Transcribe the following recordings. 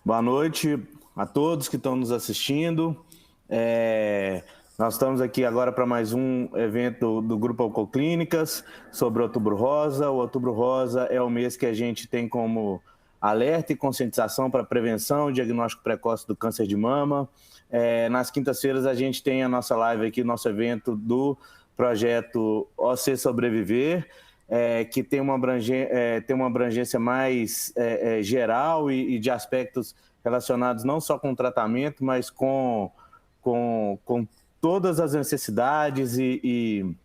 Boa noite a todos que estão nos assistindo. Nós estamos aqui agora para mais um evento do Grupo Oncoclínicas sobre Outubro Rosa. O Outubro Rosa é o mês que a gente tem como alerta e conscientização para prevenção e diagnóstico precoce do câncer de mama. Nas quintas-feiras a gente tem a nossa live aqui, nosso evento do projeto OC Sobreviver, que tem uma abrangência mais geral e de aspectos relacionados não só com o tratamento, mas com todas as necessidades e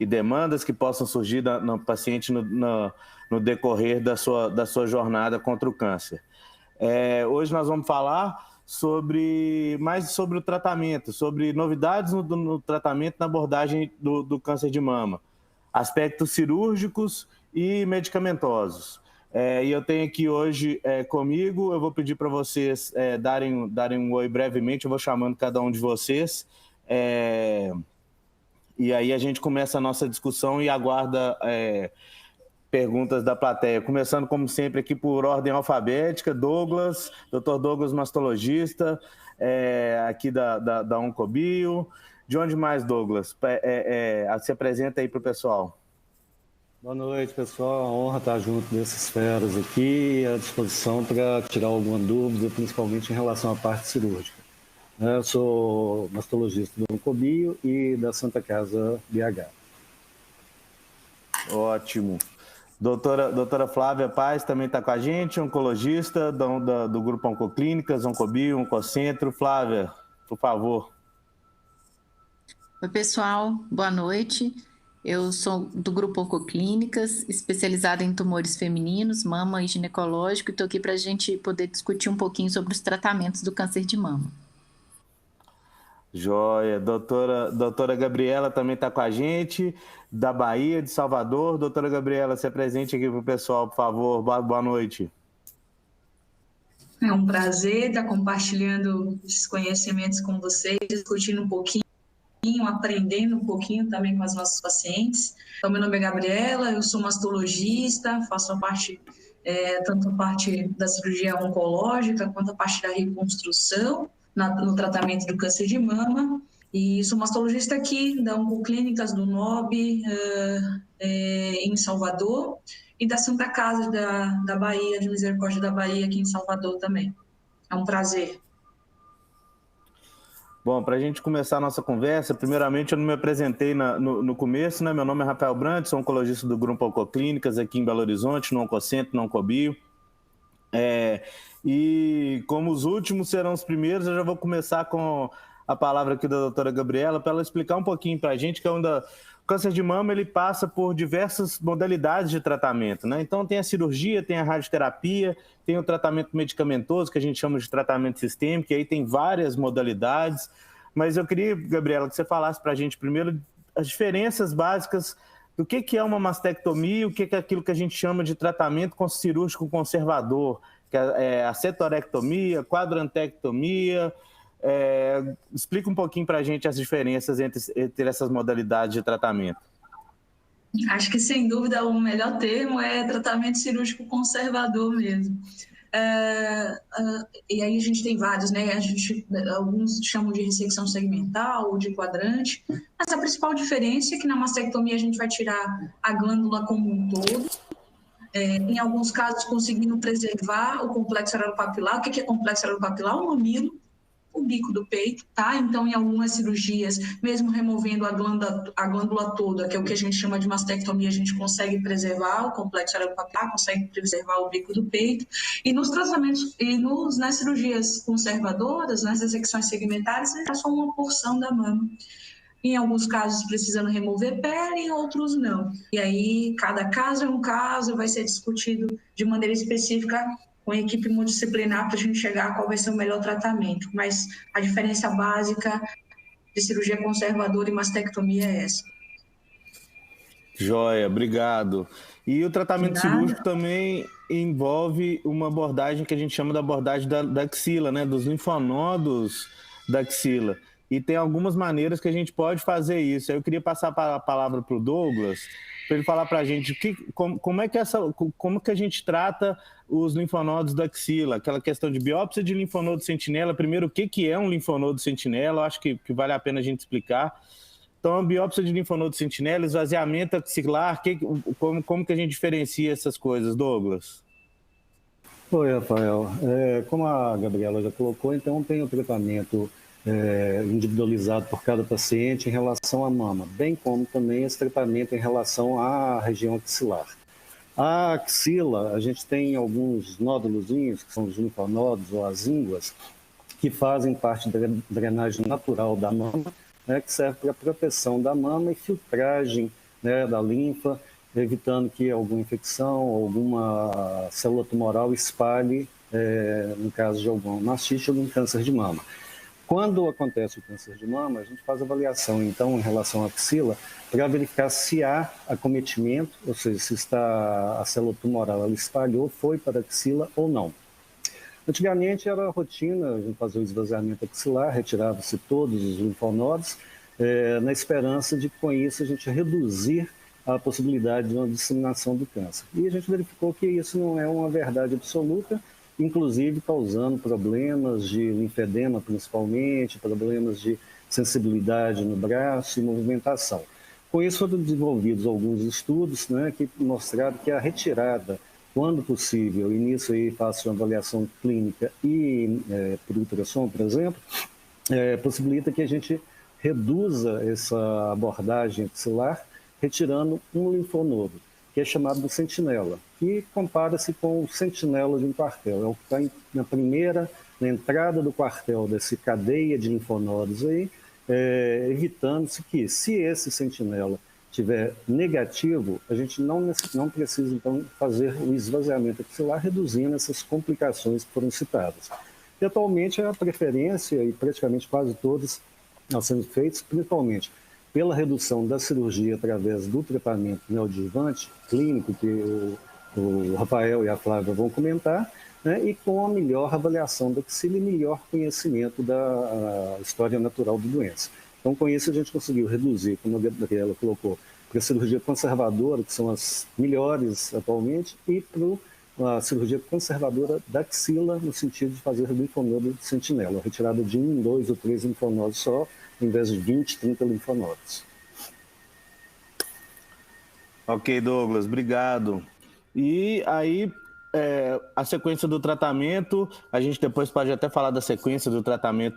demandas que possam surgir no paciente no decorrer da sua jornada contra o câncer. Hoje nós vamos falar mais sobre o tratamento, sobre novidades no tratamento, na abordagem do câncer de mama, aspectos cirúrgicos e medicamentosos. E eu tenho aqui hoje comigo, eu vou pedir para vocês darem um oi brevemente, eu vou chamando cada um de vocês, e aí a gente começa a nossa discussão e aguarda perguntas da plateia, começando como sempre aqui por ordem alfabética. Douglas, Dr. Douglas, mastologista, aqui da Oncobio. De onde mais, Douglas? Se apresenta aí para o pessoal. Boa noite, pessoal. Uma honra estar junto desses feras aqui, à disposição para tirar alguma dúvida, principalmente em relação à parte cirúrgica. Eu sou mastologista do Oncobio e da Santa Casa BH. Ótimo. Doutora Flávia Paz também está com a gente, oncologista do Grupo Oncoclínicas, Oncobio, Oncocentro. Flávia, por favor. Oi, pessoal. Boa noite. Eu sou do Grupo Oncoclínicas, especializada em tumores femininos, mama e ginecológico, e estou aqui para a gente poder discutir um pouquinho sobre os tratamentos do câncer de mama. Joia. Doutora Gabriela também está com a gente, da Bahia, de Salvador. Doutora Gabriela, se apresente aqui para o pessoal, por favor. Boa noite. É um prazer estar compartilhando esses conhecimentos com vocês, discutindo um pouquinho, aprendendo um pouquinho também com as nossas pacientes. Então, meu nome é Gabriela, eu sou mastologista, faço tanto a parte da cirurgia oncológica quanto a parte da reconstrução no tratamento do câncer de mama, e sou mastologista aqui da Oncoclínicas do NOB, em Salvador, e da Santa Casa da Bahia, de Misericórdia da Bahia, aqui em Salvador também. É um prazer. Bom, para a gente começar a nossa conversa, primeiramente eu não me apresentei no começo, né? Meu nome é Rafael Brandt, sou oncologista do Grupo Oncoclínicas aqui em Belo Horizonte, no Oncocentro, no Oncobio. E como os últimos serão os primeiros, eu já vou começar com a palavra aqui da doutora Gabriela para ela explicar um pouquinho para a gente que o câncer de mama ele passa por diversas modalidades de tratamento, né? Então tem a cirurgia, tem a radioterapia, tem o tratamento medicamentoso, que a gente chama de tratamento sistêmico, e aí tem várias modalidades. Mas eu queria, Gabriela, que você falasse para a gente primeiro as diferenças básicas do que é uma mastectomia, o que é aquilo que a gente chama de tratamento cirúrgico conservador, que é a cetorectomia, quadrantectomia. Explica um pouquinho para a gente as diferenças entre essas modalidades de tratamento. Acho que, sem dúvida, o melhor termo é tratamento cirúrgico conservador mesmo. E aí a gente tem vários, né? Alguns chamam de ressecção segmental ou de quadrante, mas a principal diferença é que na mastectomia a gente vai tirar a glândula como um todo, em alguns casos conseguindo preservar o complexo areopapilar. O que é complexo areopapilar? O mamilo, o bico do peito, tá? Então, em algumas cirurgias, mesmo removendo a glândula toda, que é o que a gente chama de mastectomia, a gente consegue preservar o complexo areopapilar, consegue preservar o bico do peito. E nos tratamentos, nas cirurgias conservadoras, nas ressecções segmentares, é só uma porção da mama. Em alguns casos precisando remover pele, em outros não. E aí, cada caso é um caso, vai ser discutido de maneira específica com a equipe multidisciplinar para a gente chegar a qual vai ser o melhor tratamento. Mas a diferença básica de cirurgia conservadora e mastectomia é essa. Joia, obrigado. E o tratamento cirúrgico também envolve uma abordagem que a gente chama de abordagem da axila, né? Dos linfonodos da axila. e tem algumas maneiras que a gente pode fazer isso. Eu queria passar a palavra para o Douglas, para ele falar para a gente como que a gente trata os linfonodos da axila, aquela questão de biópsia de linfonodo sentinela. Primeiro, o que é um linfonodo sentinela? Eu acho que vale a pena a gente explicar. Então, a biópsia de linfonodo sentinela, esvaziamento axilar, como que a gente diferencia essas coisas, Douglas? Oi, Rafael. Como a Gabriela já colocou, então tem o tratamento individualizado por cada paciente em relação à mama, bem como também esse tratamento em relação à região axilar. A axila, a gente tem alguns nódulozinhos, que são os linfonodos ou as ínguas, que fazem parte da drenagem natural da mama, que serve para proteção da mama e filtragem, da linfa, evitando que alguma infecção, alguma célula tumoral espalhe, no caso de alguma mastite ou um câncer de mama. Quando acontece o câncer de mama, a gente faz avaliação, então, em relação à axila, para verificar se há acometimento, ou seja, se a célula tumoral ela espalhou, foi para a axila ou não. Antigamente era rotina a gente fazer o esvaziamento axilar, retirava-se todos os linfonodos, na esperança de, com isso, a gente reduzir a possibilidade de uma disseminação do câncer. E a gente verificou que isso não é uma verdade absoluta, inclusive causando problemas de linfedema, principalmente, problemas de sensibilidade no braço e movimentação. Com isso foram desenvolvidos alguns estudos, que mostraram que a retirada, quando possível, e nisso aí faço uma avaliação clínica e por ultrassom, por exemplo, possibilita que a gente reduza essa abordagem axilar, retirando um linfonodo, que é chamado de sentinela, que compara-se com o sentinela de um quartel. É o que está na entrada do quartel dessa cadeia de linfonodos aí, evitando-se que, se esse sentinela tiver negativo, a gente não precisa, então, fazer o esvaziamento axilar, reduzindo essas complicações que foram citadas. E, atualmente, a preferência, e praticamente quase todas estão sendo feitas, principalmente pela redução da cirurgia através do tratamento neoadjuvante clínico, que o Rafael e a Flávia vão comentar, e com a melhor avaliação da axila e melhor conhecimento da história natural da doença. Então, com isso, a gente conseguiu reduzir, como a Gabriela colocou, para a cirurgia conservadora, que são as melhores atualmente, e para a cirurgia conservadora da axila, no sentido de fazer o linfonodo de sentinela, a retirada de 1, 2 ou 3 linfonodos só, em vez de 20, 30 linfonodos. Ok, Douglas, obrigado. E aí, a sequência do tratamento, a gente depois pode até falar da sequência do tratamento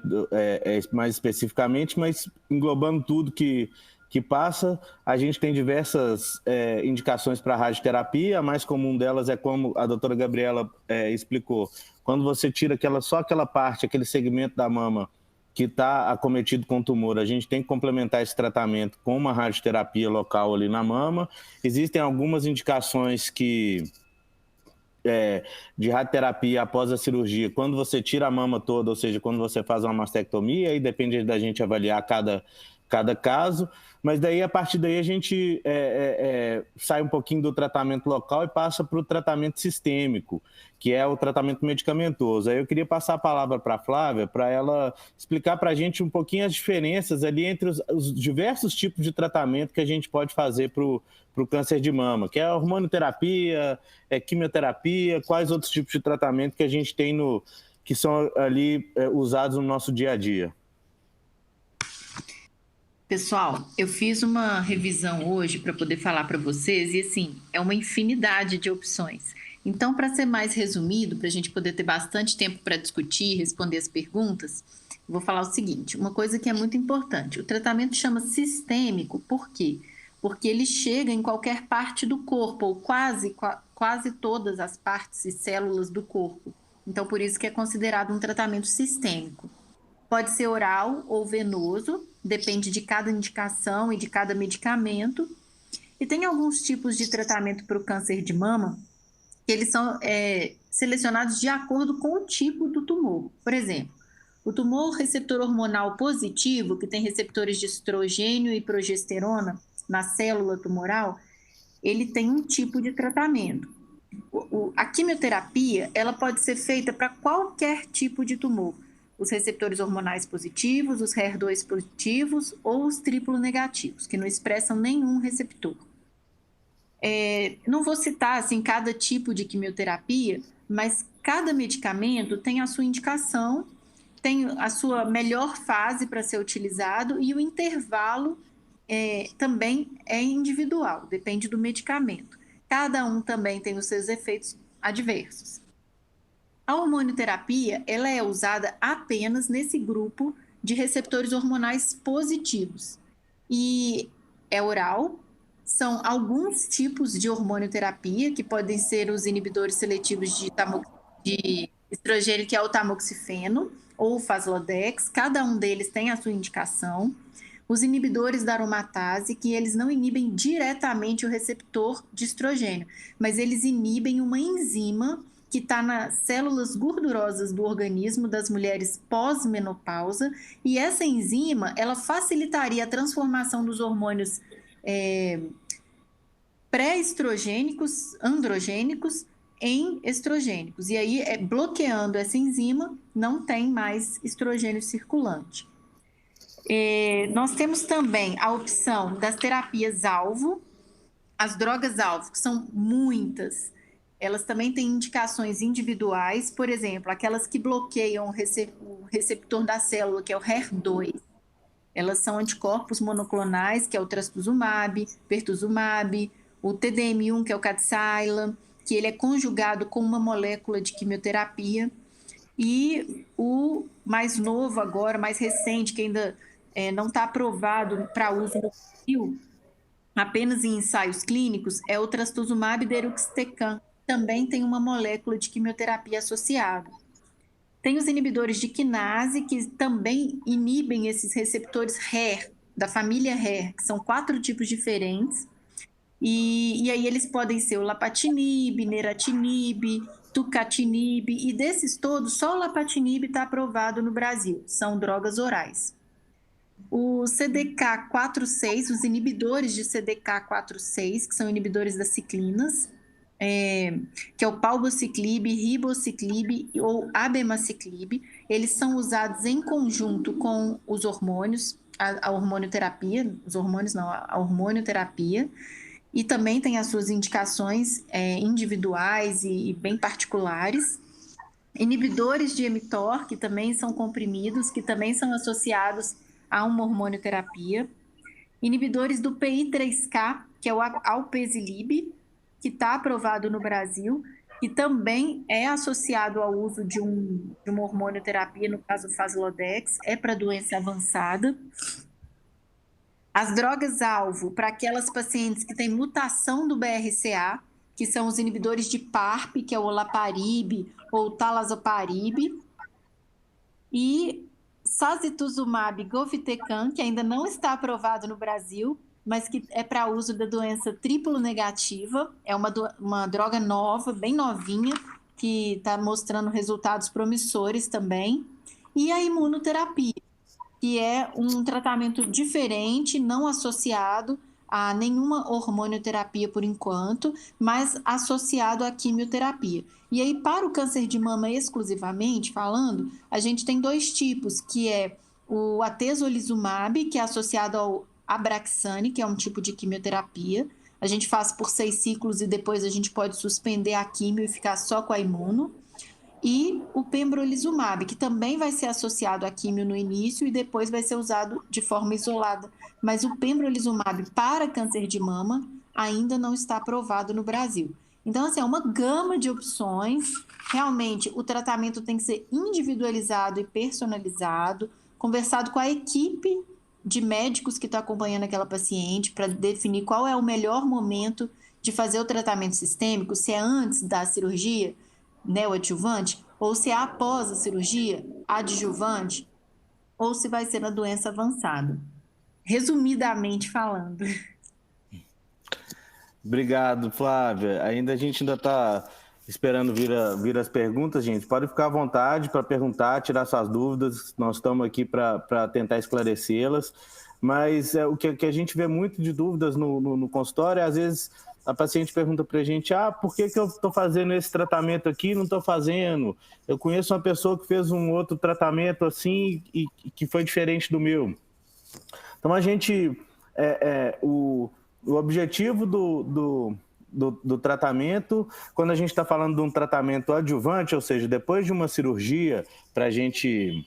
mais especificamente, mas englobando tudo que passa, a gente tem diversas indicações para radioterapia. A mais comum delas é, como a doutora Gabriela explicou, quando você tira só aquela parte, aquele segmento da mama que está acometido com tumor, a gente tem que complementar esse tratamento com uma radioterapia local ali na mama. Existem algumas indicações de radioterapia após a cirurgia, quando você tira a mama toda, ou seja, quando você faz uma mastectomia, aí depende da gente avaliar cada caso, mas daí, a partir daí, a gente sai um pouquinho do tratamento local e passa para o tratamento sistêmico, que é o tratamento medicamentoso. Aí eu queria passar a palavra para a Flávia, para ela explicar para a gente um pouquinho as diferenças ali entre os diversos tipos de tratamento que a gente pode fazer para o câncer de mama, que é a hormonoterapia, quimioterapia, quais outros tipos de tratamento que a gente tem que são ali usados no nosso dia a dia. Pessoal, eu fiz uma revisão hoje para poder falar para vocês e, assim, é uma infinidade de opções. Então, para ser mais resumido, para a gente poder ter bastante tempo para discutir e responder as perguntas, eu vou falar o seguinte, uma coisa que é muito importante. O tratamento chama sistêmico, por quê? Porque ele chega em qualquer parte do corpo, ou quase todas as partes e células do corpo. Então, por isso que é considerado um tratamento sistêmico. Pode ser oral ou venoso, depende de cada indicação e de cada medicamento. E tem alguns tipos de tratamento para o câncer de mama que eles são selecionados de acordo com o tipo do tumor. Por exemplo, o tumor receptor hormonal positivo, que tem receptores de estrogênio e progesterona na célula tumoral, ele tem um tipo de tratamento. A quimioterapia, ela pode ser feita para qualquer tipo de tumor, os receptores hormonais positivos, os HER2 positivos ou os triplo negativos, que não expressam nenhum receptor. Não vou citar assim, cada tipo de quimioterapia, mas cada medicamento tem a sua indicação, tem a sua melhor fase para ser utilizado e o intervalo também é individual, depende do medicamento. Cada um também tem os seus efeitos adversos. A hormonioterapia, ela é usada apenas nesse grupo de receptores hormonais positivos e é oral. São alguns tipos de hormonioterapia, que podem ser os inibidores seletivos de estrogênio, que é o tamoxifeno, ou o Faslodex, cada um deles tem a sua indicação. Os inibidores da aromatase, que eles não inibem diretamente o receptor de estrogênio, mas eles inibem uma enzima que está nas células gordurosas do organismo das mulheres pós-menopausa, e essa enzima, ela facilitaria a transformação dos hormônios pré-estrogênicos, androgênicos, em estrogênicos. E aí, bloqueando essa enzima, não tem mais estrogênio circulante. Nós temos também a opção das terapias-alvo, as drogas-alvo, que são muitas. Elas também têm indicações individuais, por exemplo, aquelas que bloqueiam o receptor da célula, que é o HER2. Elas são anticorpos monoclonais, que é o trastuzumab, pertuzumab, o TDM1, que é o Kadcyla, que ele é conjugado com uma molécula de quimioterapia. E o mais novo agora, mais recente, que ainda não está aprovado para uso no Brasil, apenas em ensaios clínicos, é o trastuzumab deruxtecan, que também tem uma molécula de quimioterapia associada. Tem os inibidores de quinase, que também inibem esses receptores HER, da família HER, que são 4 tipos diferentes. E aí eles podem ser o lapatinib, neratinib, tucatinib, e desses todos, só o lapatinib está aprovado no Brasil, são drogas orais. O CDK4/6, os inibidores de CDK4/6, que são inibidores das ciclinas, que é o palbociclib, ribociclib ou abemaciclib, eles são usados em conjunto com os hormônios, a hormonioterapia, a hormonioterapia, e também tem as suas indicações individuais e bem particulares. Inibidores de mTOR, que também são comprimidos, que também são associados a uma hormonioterapia. Inibidores do PI3K, que é o alpesilib, que está aprovado no Brasil, que também é associado ao uso de uma hormonioterapia, no caso o Faslodex, é para doença avançada. As drogas-alvo para aquelas pacientes que têm mutação do BRCA, que são os inibidores de PARP, que é o olaparib ou talazoparib, e sacituzumab govitecan, que ainda não está aprovado no Brasil, mas que é para uso da doença triplo negativa, é uma droga nova, bem novinha, que está mostrando resultados promissores também, e a imunoterapia, que é um tratamento diferente, não associado a nenhuma hormonioterapia por enquanto, mas associado à quimioterapia. E aí, para o câncer de mama exclusivamente falando, a gente tem 2 tipos, que é o atezolizumab, que é associado ao Abraxane, que é um tipo de quimioterapia. A gente faz por 6 ciclos e depois a gente pode suspender a quimio e ficar só com a imuno. E o pembrolizumab, que também vai ser associado à quimio no início e depois vai ser usado de forma isolada. Mas o pembrolizumab para câncer de mama ainda não está aprovado no Brasil. Então, assim, é uma gama de opções. Realmente, o tratamento tem que ser individualizado e personalizado, conversado com a equipe de médicos que está acompanhando aquela paciente para definir qual é o melhor momento de fazer o tratamento sistêmico, se é antes da cirurgia neoadjuvante, ou se é após a cirurgia adjuvante, ou se vai ser na doença avançada. Resumidamente falando. Obrigado, Flávia. A gente ainda está esperando vir as perguntas, gente. Pode ficar à vontade para perguntar, tirar suas dúvidas. Nós estamos aqui para tentar esclarecê-las. Mas o que a gente vê muito de dúvidas no consultório é, às vezes, a paciente pergunta para a gente, por que eu estou fazendo esse tratamento aqui e não estou fazendo? Eu conheço uma pessoa que fez um outro tratamento assim e que foi diferente do meu. Então, a gente, o objetivo do tratamento, quando a gente está falando de um tratamento adjuvante, ou seja, depois de uma cirurgia, para a gente...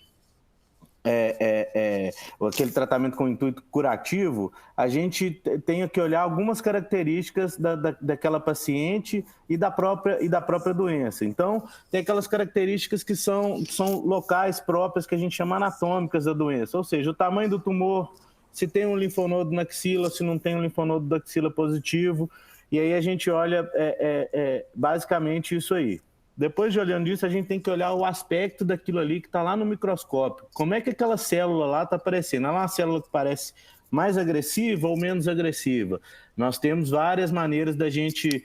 aquele tratamento com intuito curativo, a gente tem que olhar algumas características daquela paciente e da própria doença. Então, tem aquelas características que são locais próprias, que a gente chama anatômicas da doença, ou seja, o tamanho do tumor, se tem um linfonodo na axila, se não tem um linfonodo da axila positivo, e aí a gente olha basicamente isso aí. Depois de olhando isso, a gente tem que olhar o aspecto daquilo ali que está lá no microscópio. Como é que aquela célula lá está aparecendo? Ela é uma célula que parece mais agressiva ou menos agressiva? Nós temos várias maneiras da gente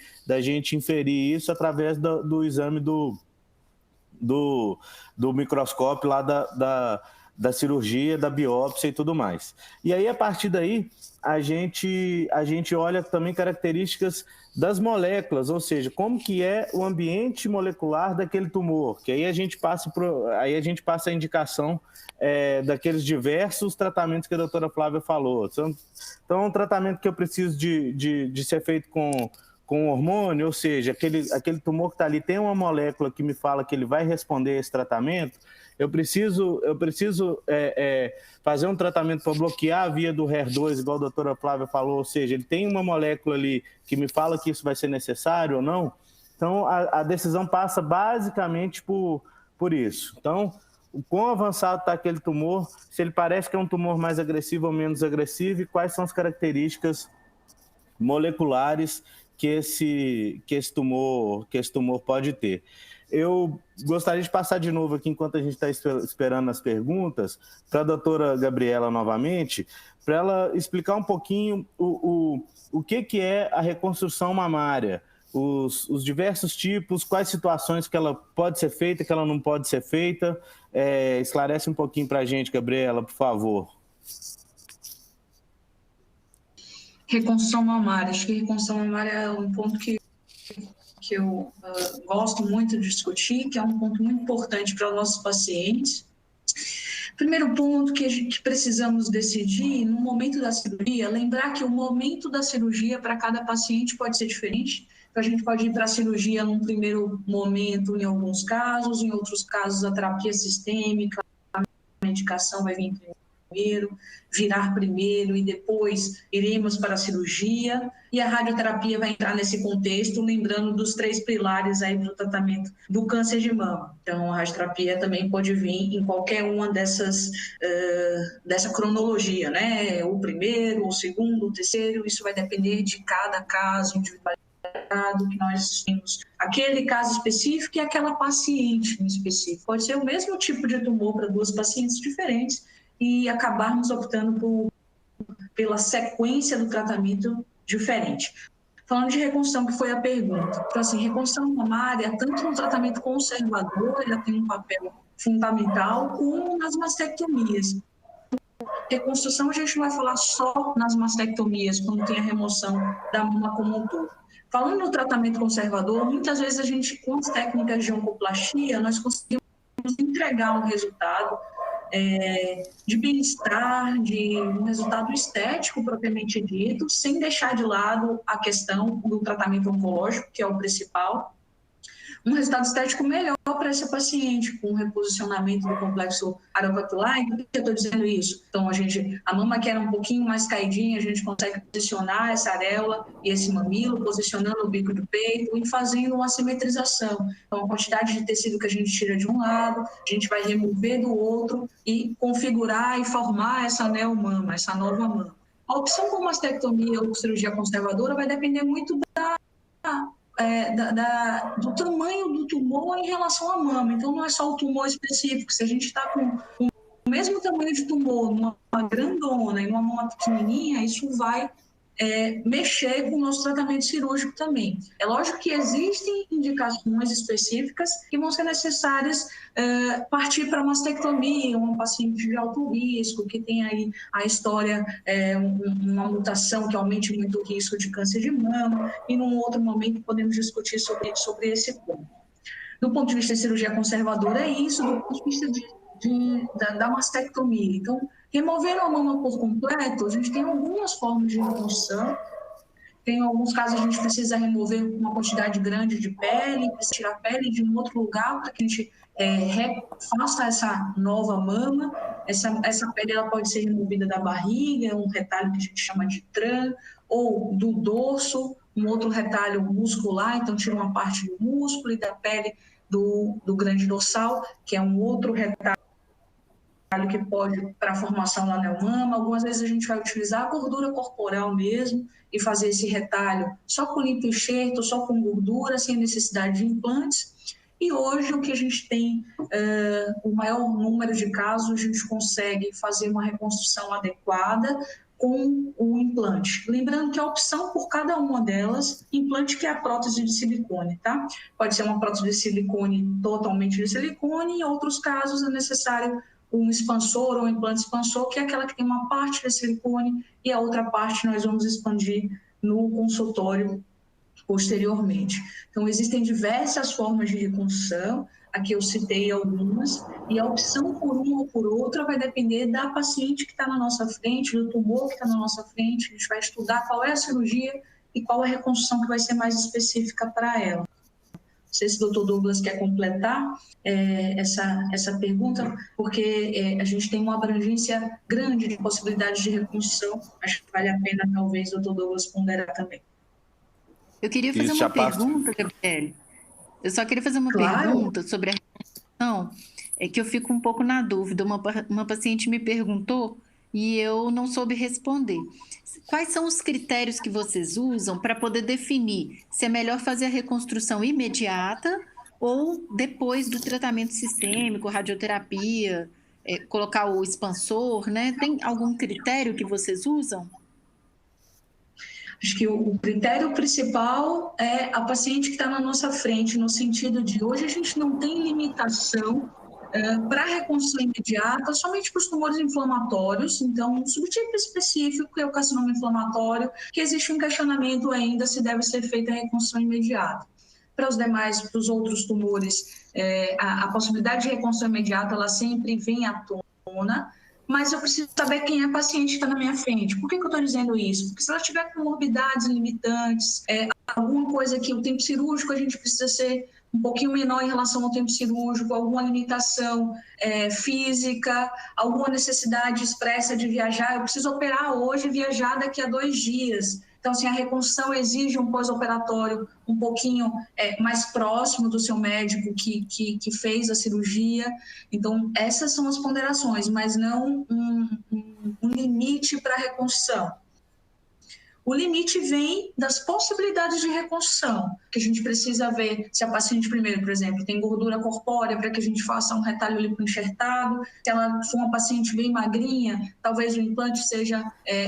inferir isso através do exame do microscópio lá da cirurgia, da biópsia e tudo mais. E aí, a partir daí, a gente olha também características das moléculas, ou seja, como que é o ambiente molecular daquele tumor, que aí a gente passa a indicação daqueles diversos tratamentos que a doutora Flávia falou. Então, um tratamento que eu preciso de ser feito com hormônio, ou seja, aquele tumor que está ali tem uma molécula que me fala que ele vai responder a esse tratamento, eu preciso fazer um tratamento para bloquear a via do HER2, igual a doutora Flávia falou, ou seja, ele tem uma molécula ali que me fala que isso vai ser necessário ou não. Então, a decisão passa basicamente por isso. Então, o quão avançado está aquele tumor, se ele parece que é um tumor mais agressivo ou menos agressivo, e quais são as características moleculares que esse tumor pode ter. Eu gostaria de passar de novo aqui, enquanto a gente está esperando as perguntas, para a doutora Gabriela novamente, para ela explicar um pouquinho o que é a reconstrução mamária, os diversos tipos, quais situações que ela pode ser feita, que ela não pode ser feita. Esclarece um pouquinho para a gente, Gabriela, por favor. Reconstrução mamária. Acho que reconstrução mamária é um ponto que eu gosto muito de discutir, que é um ponto muito importante para os nossos pacientes. Primeiro ponto que precisamos decidir, no momento da cirurgia, lembrar que o momento da cirurgia para cada paciente pode ser diferente. Então, a gente pode ir para a cirurgia num primeiro momento, em alguns casos, em outros casos, a terapia sistêmica, a medicação vai vir primeiro, virar primeiro e depois iremos para a cirurgia, e a radioterapia vai entrar nesse contexto, lembrando dos 3 pilares aí para o tratamento do câncer de mama. Então, a radioterapia também pode vir em qualquer uma dessa cronologia, né? O primeiro, o segundo, o terceiro, isso vai depender de cada caso individualizado que nós temos. Aquele caso específico e aquela paciente em específico. Pode ser o mesmo tipo de tumor para 2 pacientes diferentes, e acabarmos optando pela sequência do tratamento diferente. Falando de reconstrução, que foi a pergunta. Então, assim, reconstrução mamária, tanto no tratamento conservador, ela tem um papel fundamental, como nas mastectomias. Reconstrução, a gente não vai falar só nas mastectomias, quando tem a remoção da mama como um todo. Falando no tratamento conservador, muitas vezes a gente, com as técnicas de oncoplastia, nós conseguimos entregar um resultado de bem-estar, de um resultado estético propriamente dito, sem deixar de lado a questão do tratamento oncológico, que é o principal. Um resultado estético melhor para esse paciente, com o reposicionamento do complexo areovacular. E por que eu estou dizendo isso? Então, a mama que era um pouquinho mais caidinha, a gente consegue posicionar essa areola e esse mamilo, posicionando o bico do peito e fazendo uma simetrização. Então, a quantidade de tecido que a gente tira de um lado, a gente vai remover do outro e configurar e formar essa neomama, essa nova mama. A opção por mastectomia ou cirurgia conservadora vai depender muito do tamanho do tumor em relação à mama. Então, não é só o tumor específico. Se a gente está com o mesmo tamanho de tumor numa grandona e numa mama pequenininha, isso vai mexer com o nosso tratamento cirúrgico também. É lógico que existem indicações específicas que vão ser necessárias partir para mastectomia, um paciente de alto risco, que tem aí a história, uma mutação que aumente muito o risco de câncer de mama, e num outro momento podemos discutir sobre esse ponto. Do ponto de vista de cirurgia conservadora, é isso, do ponto de vista da mastectomia. Então, remover a mama por completo, a gente tem algumas formas de reconstrução. Tem alguns casos a gente precisa remover uma quantidade grande de pele, precisa tirar a pele de um outro lugar para que a gente faça essa nova mama. Essa pele ela pode ser removida da barriga, um retalho que a gente chama de TRAN, ou do dorso, um outro retalho muscular, então tira uma parte do músculo e da pele do grande dorsal, que é um outro retalho que pode para a formação da neomama. Algumas vezes a gente vai utilizar a gordura corporal mesmo e fazer esse retalho só com limpo-enxerto, só com gordura, sem necessidade de implantes. E hoje o que a gente tem, o maior número de casos, a gente consegue fazer uma reconstrução adequada com o implante. Lembrando que a opção por cada uma delas, implante que é a prótese de silicone, tá? Pode ser uma prótese de silicone totalmente de silicone, em outros casos é necessário um expansor ou um implante expansor, que é aquela que tem uma parte de silicone e a outra parte nós vamos expandir no consultório posteriormente. Então, existem diversas formas de reconstrução, aqui eu citei algumas, e a opção por uma ou por outra vai depender da paciente que está na nossa frente, do tumor que está na nossa frente. A gente vai estudar qual é a cirurgia e qual é a reconstrução que vai ser mais específica para ela. Não sei se o Dr. Douglas quer completar essa pergunta, porque a gente tem uma abrangência grande de possibilidades de reconstrução. Acho que vale a pena, talvez, o Dr. Douglas ponderar também. Eu queria fazer uma pergunta, Gabriele. Eu só queria fazer uma pergunta sobre a reconstrução, que eu fico um pouco na dúvida. Uma paciente me perguntou e eu não soube responder. Quais são os critérios que vocês usam para poder definir se é melhor fazer a reconstrução imediata ou depois do tratamento sistêmico, radioterapia, colocar o expansor, né? Tem algum critério que vocês usam? Acho que o critério principal é a paciente que está na nossa frente, no sentido de hoje a gente não tem limitação para a reconstrução imediata, somente para os tumores inflamatórios. Então, um subtipo específico é o carcinoma inflamatório, que existe um questionamento ainda se deve ser feita a reconstrução imediata. Para os demais, para os outros tumores, a possibilidade de reconstrução imediata, ela sempre vem à tona, mas eu preciso saber quem é a paciente que está na minha frente. Por que eu estou dizendo isso? Porque se ela tiver comorbidades limitantes, alguma coisa que o tempo cirúrgico a gente precisa ser um pouquinho menor em relação ao tempo cirúrgico, alguma limitação física, alguma necessidade expressa de viajar. Eu preciso operar hoje e viajar daqui a 2 dias. Então, assim, a reconstrução exige um pós-operatório um pouquinho mais próximo do seu médico que fez a cirurgia. Então, essas são as ponderações, mas não um limite para a reconstrução. O limite vem das possibilidades de reconstrução, que a gente precisa ver se a paciente, primeiro, por exemplo, tem gordura corpórea para que a gente faça um retalho lipoenxertado. Se ela for uma paciente bem magrinha, talvez o implante seja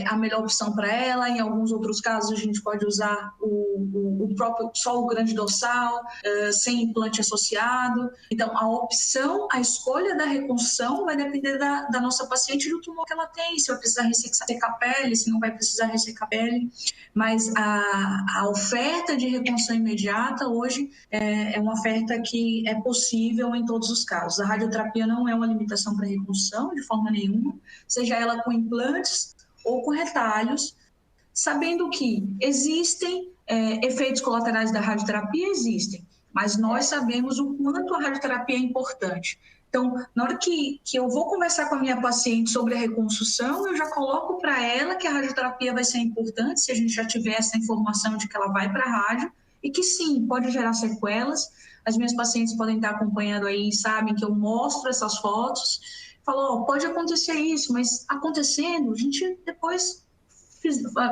a melhor opção para ela. Em alguns outros casos, a gente pode usar o próprio só o grande dorsal, sem implante associado. Então, a opção, a escolha da reconstrução vai depender da nossa paciente e do tumor que ela tem, se vai precisar ressecar a pele, se não vai precisar ressecar a pele. Mas a oferta de reconstrução imediata hoje é uma oferta que é possível em todos os casos. A radioterapia não é uma limitação para reconstrução de forma nenhuma, seja ela com implantes ou com retalhos, sabendo que existem efeitos colaterais da radioterapia, existem, mas nós sabemos o quanto a radioterapia é importante. Então, na hora que eu vou conversar com a minha paciente sobre a reconstrução, eu já coloco para ela que a radioterapia vai ser importante, se a gente já tiver essa informação de que ela vai para a rádio, e que sim, pode gerar sequelas. As minhas pacientes podem estar acompanhando aí, sabem que eu mostro essas fotos, falo, pode acontecer isso, mas acontecendo, a gente depois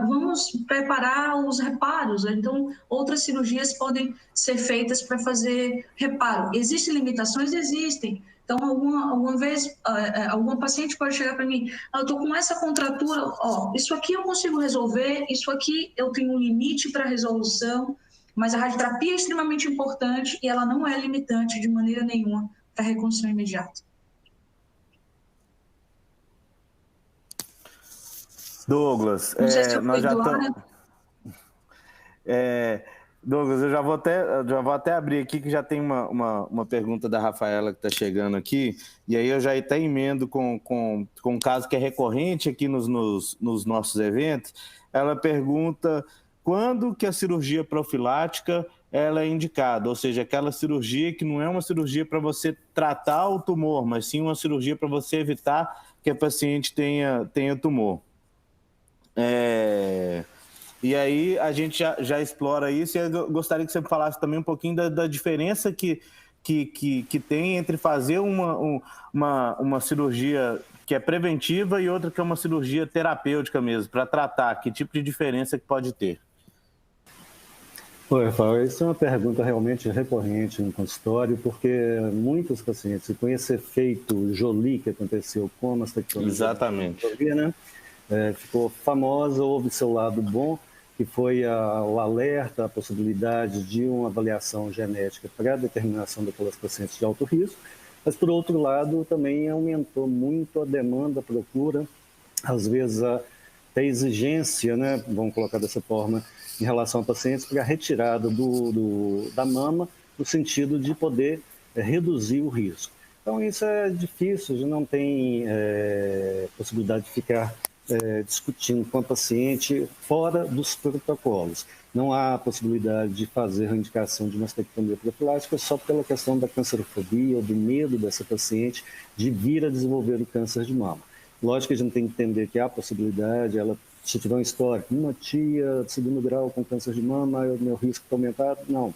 vamos preparar os reparos. Então, outras cirurgias podem ser feitas para fazer reparo. Existem limitações? Existem. Então, alguma vez, alguma paciente pode chegar para mim, eu estou com essa contratura, isso aqui eu consigo resolver, isso aqui eu tenho um limite para resolução, mas a radioterapia é extremamente importante e ela não é limitante de maneira nenhuma para reconstrução imediata. Douglas, Não sei se eu nós já lá, né? Douglas, eu já vou até abrir aqui, que já tem uma pergunta da Rafaela que está chegando aqui, e aí eu já até emendo com um caso que é recorrente aqui nos nossos eventos. Ela pergunta quando que a cirurgia profilática ela é indicada, ou seja, aquela cirurgia que não é uma cirurgia para você tratar o tumor, mas sim uma cirurgia para você evitar que a paciente tenha tumor. E aí a gente já explora isso, e eu gostaria que você falasse também um pouquinho da diferença que tem entre fazer uma cirurgia que é preventiva e outra que é uma cirurgia terapêutica mesmo, para tratar. Que tipo de diferença que pode ter? Oi, Rafael, essa é uma pergunta realmente recorrente no consultório, porque muitos pacientes, com esse efeito Jolie que aconteceu com a mastectomia, exatamente, né? Ficou famosa, houve seu lado bom, que foi o alerta, a possibilidade de uma avaliação genética para a determinação daquelas pacientes de alto risco, mas, por outro lado, também aumentou muito a demanda, a procura, às vezes até a exigência, né, vamos colocar dessa forma, em relação a pacientes para a retirada da mama, no sentido de poder reduzir o risco. Então, isso é difícil, a gente não tem possibilidade de ficar discutindo com a paciente fora dos protocolos. Não há possibilidade de fazer a indicação de mastectomia profilática só pela questão da cancerofobia ou do medo dessa paciente de vir a desenvolver o câncer de mama. Lógico que a gente tem que entender que há possibilidade, ela se tiver um histórico, uma tia de segundo grau com câncer de mama, o meu risco está aumentado, não.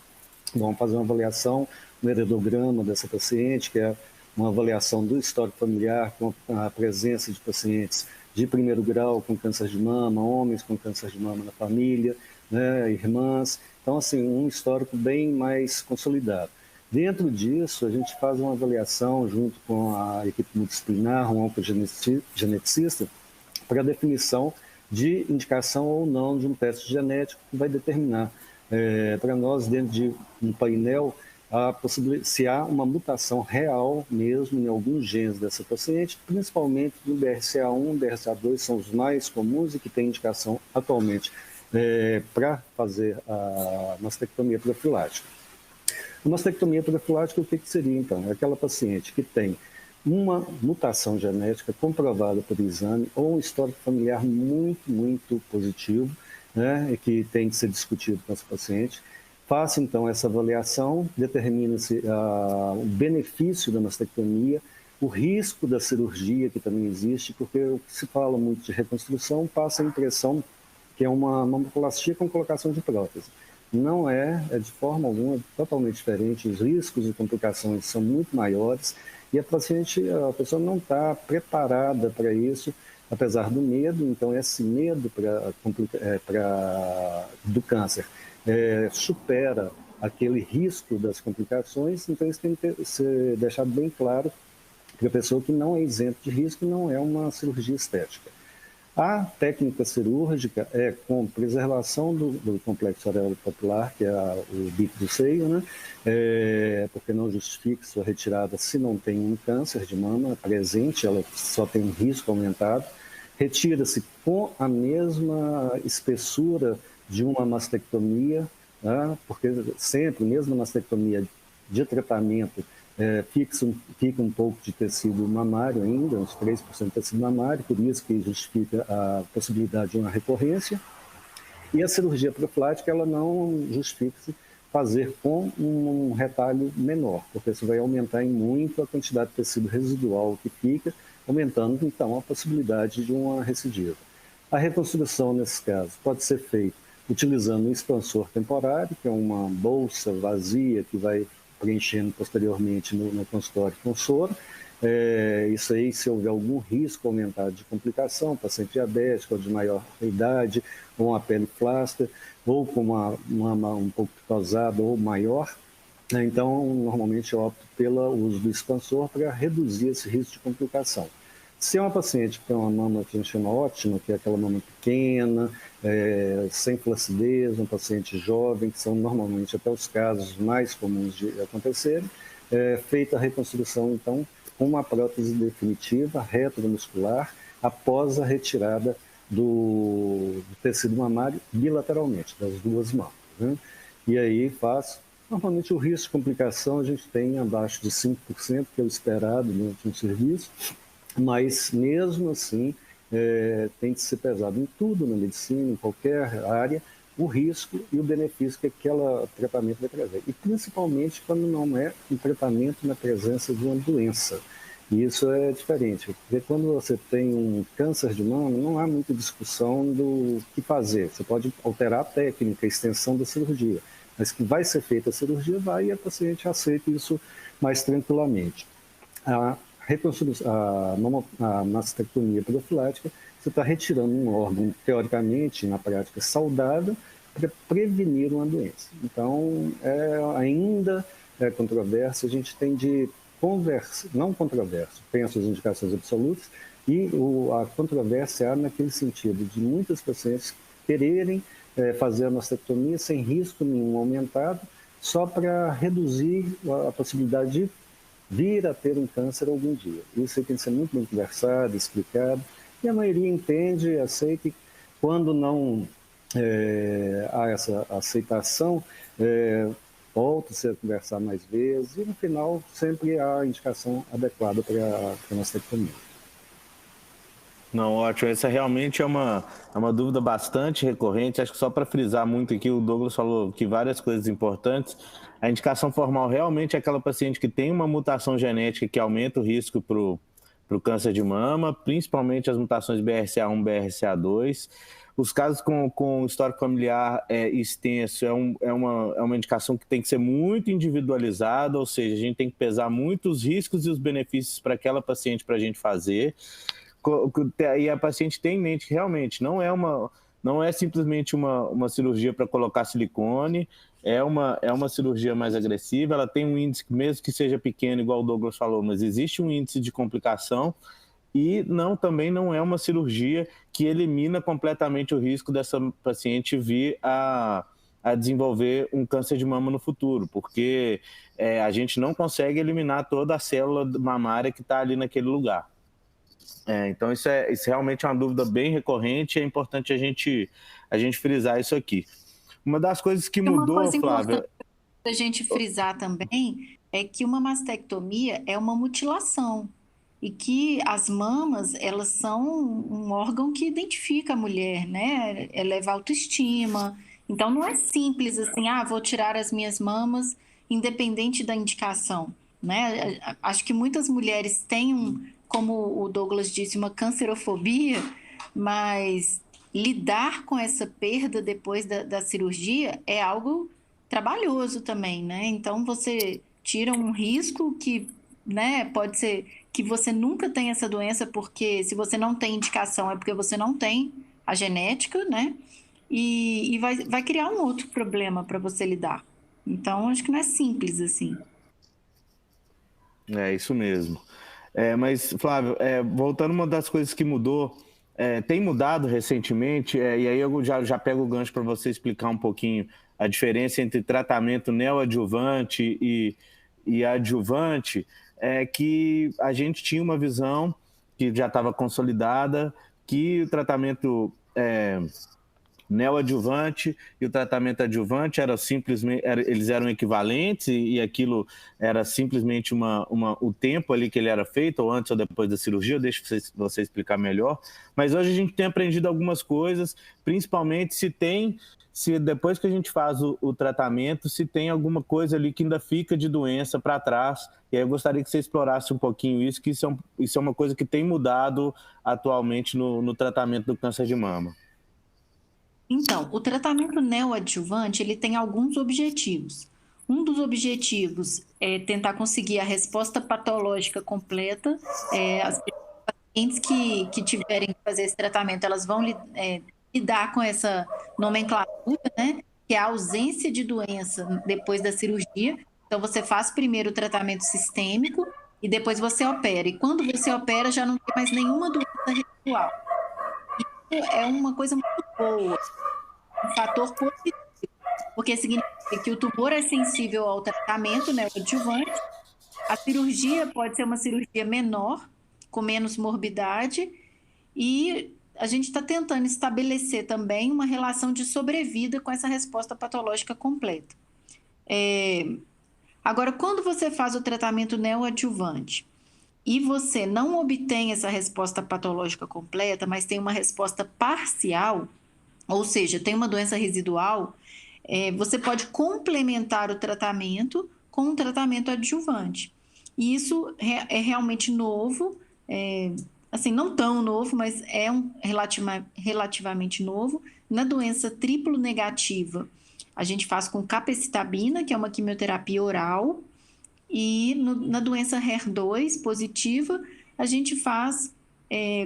Vamos fazer uma avaliação, um heredograma dessa paciente, que é uma avaliação do histórico familiar com a presença de pacientes de primeiro grau com câncer de mama, homens com câncer de mama na família, né, irmãs. Então, assim, um histórico bem mais consolidado. Dentro disso, a gente faz uma avaliação junto com a equipe multidisciplinar, um oncogeneticista, para a definição de indicação ou não de um teste genético que vai determinar para nós, dentro de um painel, se há uma mutação real mesmo em alguns genes dessa paciente, principalmente no BRCA1, BRCA2 são os mais comuns e que têm indicação atualmente para fazer a mastectomia profilática. A mastectomia profilática, o que seria então? É aquela paciente que tem uma mutação genética comprovada por exame ou um histórico familiar muito, muito positivo, né, e que tem que ser discutido com essa paciente. Faça, então, essa avaliação, determina-se o benefício da mastectomia, o risco da cirurgia, que também existe, porque o que se fala muito de reconstrução passa a impressão que é uma mamoplastia com colocação de prótese. Não é de forma alguma, é totalmente diferente, os riscos e complicações são muito maiores e a pessoa não está preparada para isso, apesar do medo. Então, esse medo do câncer supera aquele risco das complicações, então isso tem que ser deixado bem claro para a pessoa que não é isento de risco, não é uma cirurgia estética. A técnica cirúrgica é com preservação do complexo areopapilar, que é o bico do seio, né? Porque não justifica sua retirada se não tem um câncer de mama presente, ela só tem um risco aumentado. Retira-se com a mesma espessura de uma mastectomia, né? Porque sempre, mesmo na mastectomia de tratamento, fica um pouco de tecido mamário ainda, uns 3% de tecido mamário, por isso que justifica a possibilidade de uma recorrência. E a cirurgia profilática, ela não justifica-se fazer com um retalho menor, porque isso vai aumentar em muito a quantidade de tecido residual que fica, aumentando, então, a possibilidade de uma recidiva. A reconstrução, nesse caso, pode ser feita utilizando um expansor temporário, que é uma bolsa vazia que vai preenchendo posteriormente no consultório com soro. Isso aí, se houver algum risco aumentado de complicação, paciente diabético ou de maior idade, ou uma pele flácida, ou com uma mama um pouco picosada ou maior, né? Então, normalmente eu opto pelo uso do expansor para reduzir esse risco de complicação. Se é uma paciente que tem uma mama que a gente chama ótima, que é aquela mama pequena, sem flacidez, um paciente jovem, que são normalmente até os casos mais comuns de acontecerem, feita a reconstrução, então, com uma prótese definitiva, retromuscular, após a retirada do tecido mamário bilateralmente, das duas mãos, né? E aí normalmente o risco de complicação a gente tem abaixo de 5%, que é o esperado no último serviço, mas mesmo assim tem que ser pesado em tudo na medicina, em qualquer área, o risco e o benefício que aquele tratamento vai trazer. E principalmente quando não é um tratamento na presença de uma doença. E isso é diferente, porque quando você tem um câncer de mama, não há muita discussão do que fazer. Você pode alterar a técnica, a extensão da cirurgia, mas que vai ser feita a cirurgia, e a paciente aceita isso mais tranquilamente. A mastectomia profilática, você está retirando um órgão, teoricamente, na prática, saudável, para prevenir uma doença. Então, ainda é controverso, a gente tem de conversa, não controverso, tem as suas indicações absolutas, e a controvérsia há naquele sentido de muitas pacientes quererem fazer a mastectomia sem risco nenhum aumentado, só para reduzir a possibilidade de vir a ter um câncer algum dia. Isso tem que ser muito bem conversado, explicado, e a maioria entende e aceita. E quando não há essa aceitação, volta-se a conversar mais vezes, e no final sempre há a indicação adequada para a mastectomia. Não, ótimo. Essa realmente é uma dúvida bastante recorrente. Acho que só para frisar muito aqui, o Douglas falou que várias coisas importantes. A indicação formal realmente é aquela paciente que tem uma mutação genética que aumenta o risco para o câncer de mama, principalmente as mutações BRCA1, BRCA2. Os casos com histórico familiar extenso é uma indicação que tem que ser muito individualizada, ou seja, a gente tem que pesar muito os riscos e os benefícios para aquela paciente para a gente fazer. E a paciente tem em mente que realmente não é simplesmente uma cirurgia para colocar silicone, é uma cirurgia mais agressiva, ela tem um índice, mesmo que seja pequeno, igual o Douglas falou, mas existe um índice de complicação e também não é uma cirurgia que elimina completamente o risco dessa paciente vir a desenvolver um câncer de mama no futuro, porque a gente não consegue eliminar toda a célula mamária que está ali naquele lugar. Então isso realmente é uma dúvida bem recorrente e é importante a gente frisar isso aqui. Uma das coisas que mudou, Flávia... A gente frisar também é que uma mastectomia é uma mutilação e que as mamas, elas são um órgão que identifica a mulher, né? Eleva a autoestima. Então não é simples assim, vou tirar as minhas mamas independente da indicação, né? Acho que muitas mulheres têm como o Douglas disse, uma cancerofobia, mas lidar com essa perda depois da cirurgia é algo trabalhoso também, né? Então você tira um risco que, né, pode ser que você nunca tenha essa doença, porque se você não tem indicação é porque você não tem a genética, né? E vai criar um outro problema para você lidar. Então acho que não é simples assim. É isso mesmo. Mas, Flávio, voltando, uma das coisas que mudou, tem mudado recentemente, e aí eu já pego o gancho para você explicar um pouquinho a diferença entre tratamento neoadjuvante e adjuvante, que a gente tinha uma visão que já estava consolidada, que o tratamento neoadjuvante e o tratamento adjuvante eles eram equivalentes e aquilo era simplesmente o tempo ali que ele era feito, ou antes ou depois da cirurgia. Eu deixo você explicar melhor. Mas hoje a gente tem aprendido algumas coisas, principalmente se depois que a gente faz o tratamento, se tem alguma coisa ali que ainda fica de doença para trás. E aí eu gostaria que você explorasse um pouquinho isso, que isso é uma coisa que tem mudado atualmente no tratamento do câncer de mama. Então, o tratamento neoadjuvante, ele tem alguns objetivos. Um dos objetivos é tentar conseguir a resposta patológica completa. As pacientes que tiverem que fazer esse tratamento, elas vão lidar com essa nomenclatura, né? Que é a ausência de doença depois da cirurgia, Então, você faz primeiro o tratamento sistêmico e depois você opera. E quando você opera, já não tem mais nenhuma doença residual. Isso é uma coisa muito boa, um fator positivo, porque significa que o tumor é sensível ao tratamento neoadjuvante. A cirurgia pode ser uma cirurgia menor, com menos morbidade, e a gente está tentando estabelecer também uma relação de sobrevida com essa resposta patológica completa. Agora, quando você faz o tratamento neoadjuvante e você não obtém essa resposta patológica completa, mas tem uma resposta parcial, ou seja, tem uma doença residual, você pode complementar o tratamento com um tratamento adjuvante. E isso é realmente novo, assim, não tão novo, mas é relativamente novo. Na doença triplo negativa, a gente faz com capecitabina, que é uma quimioterapia oral, e na doença HER2 positiva, a gente faz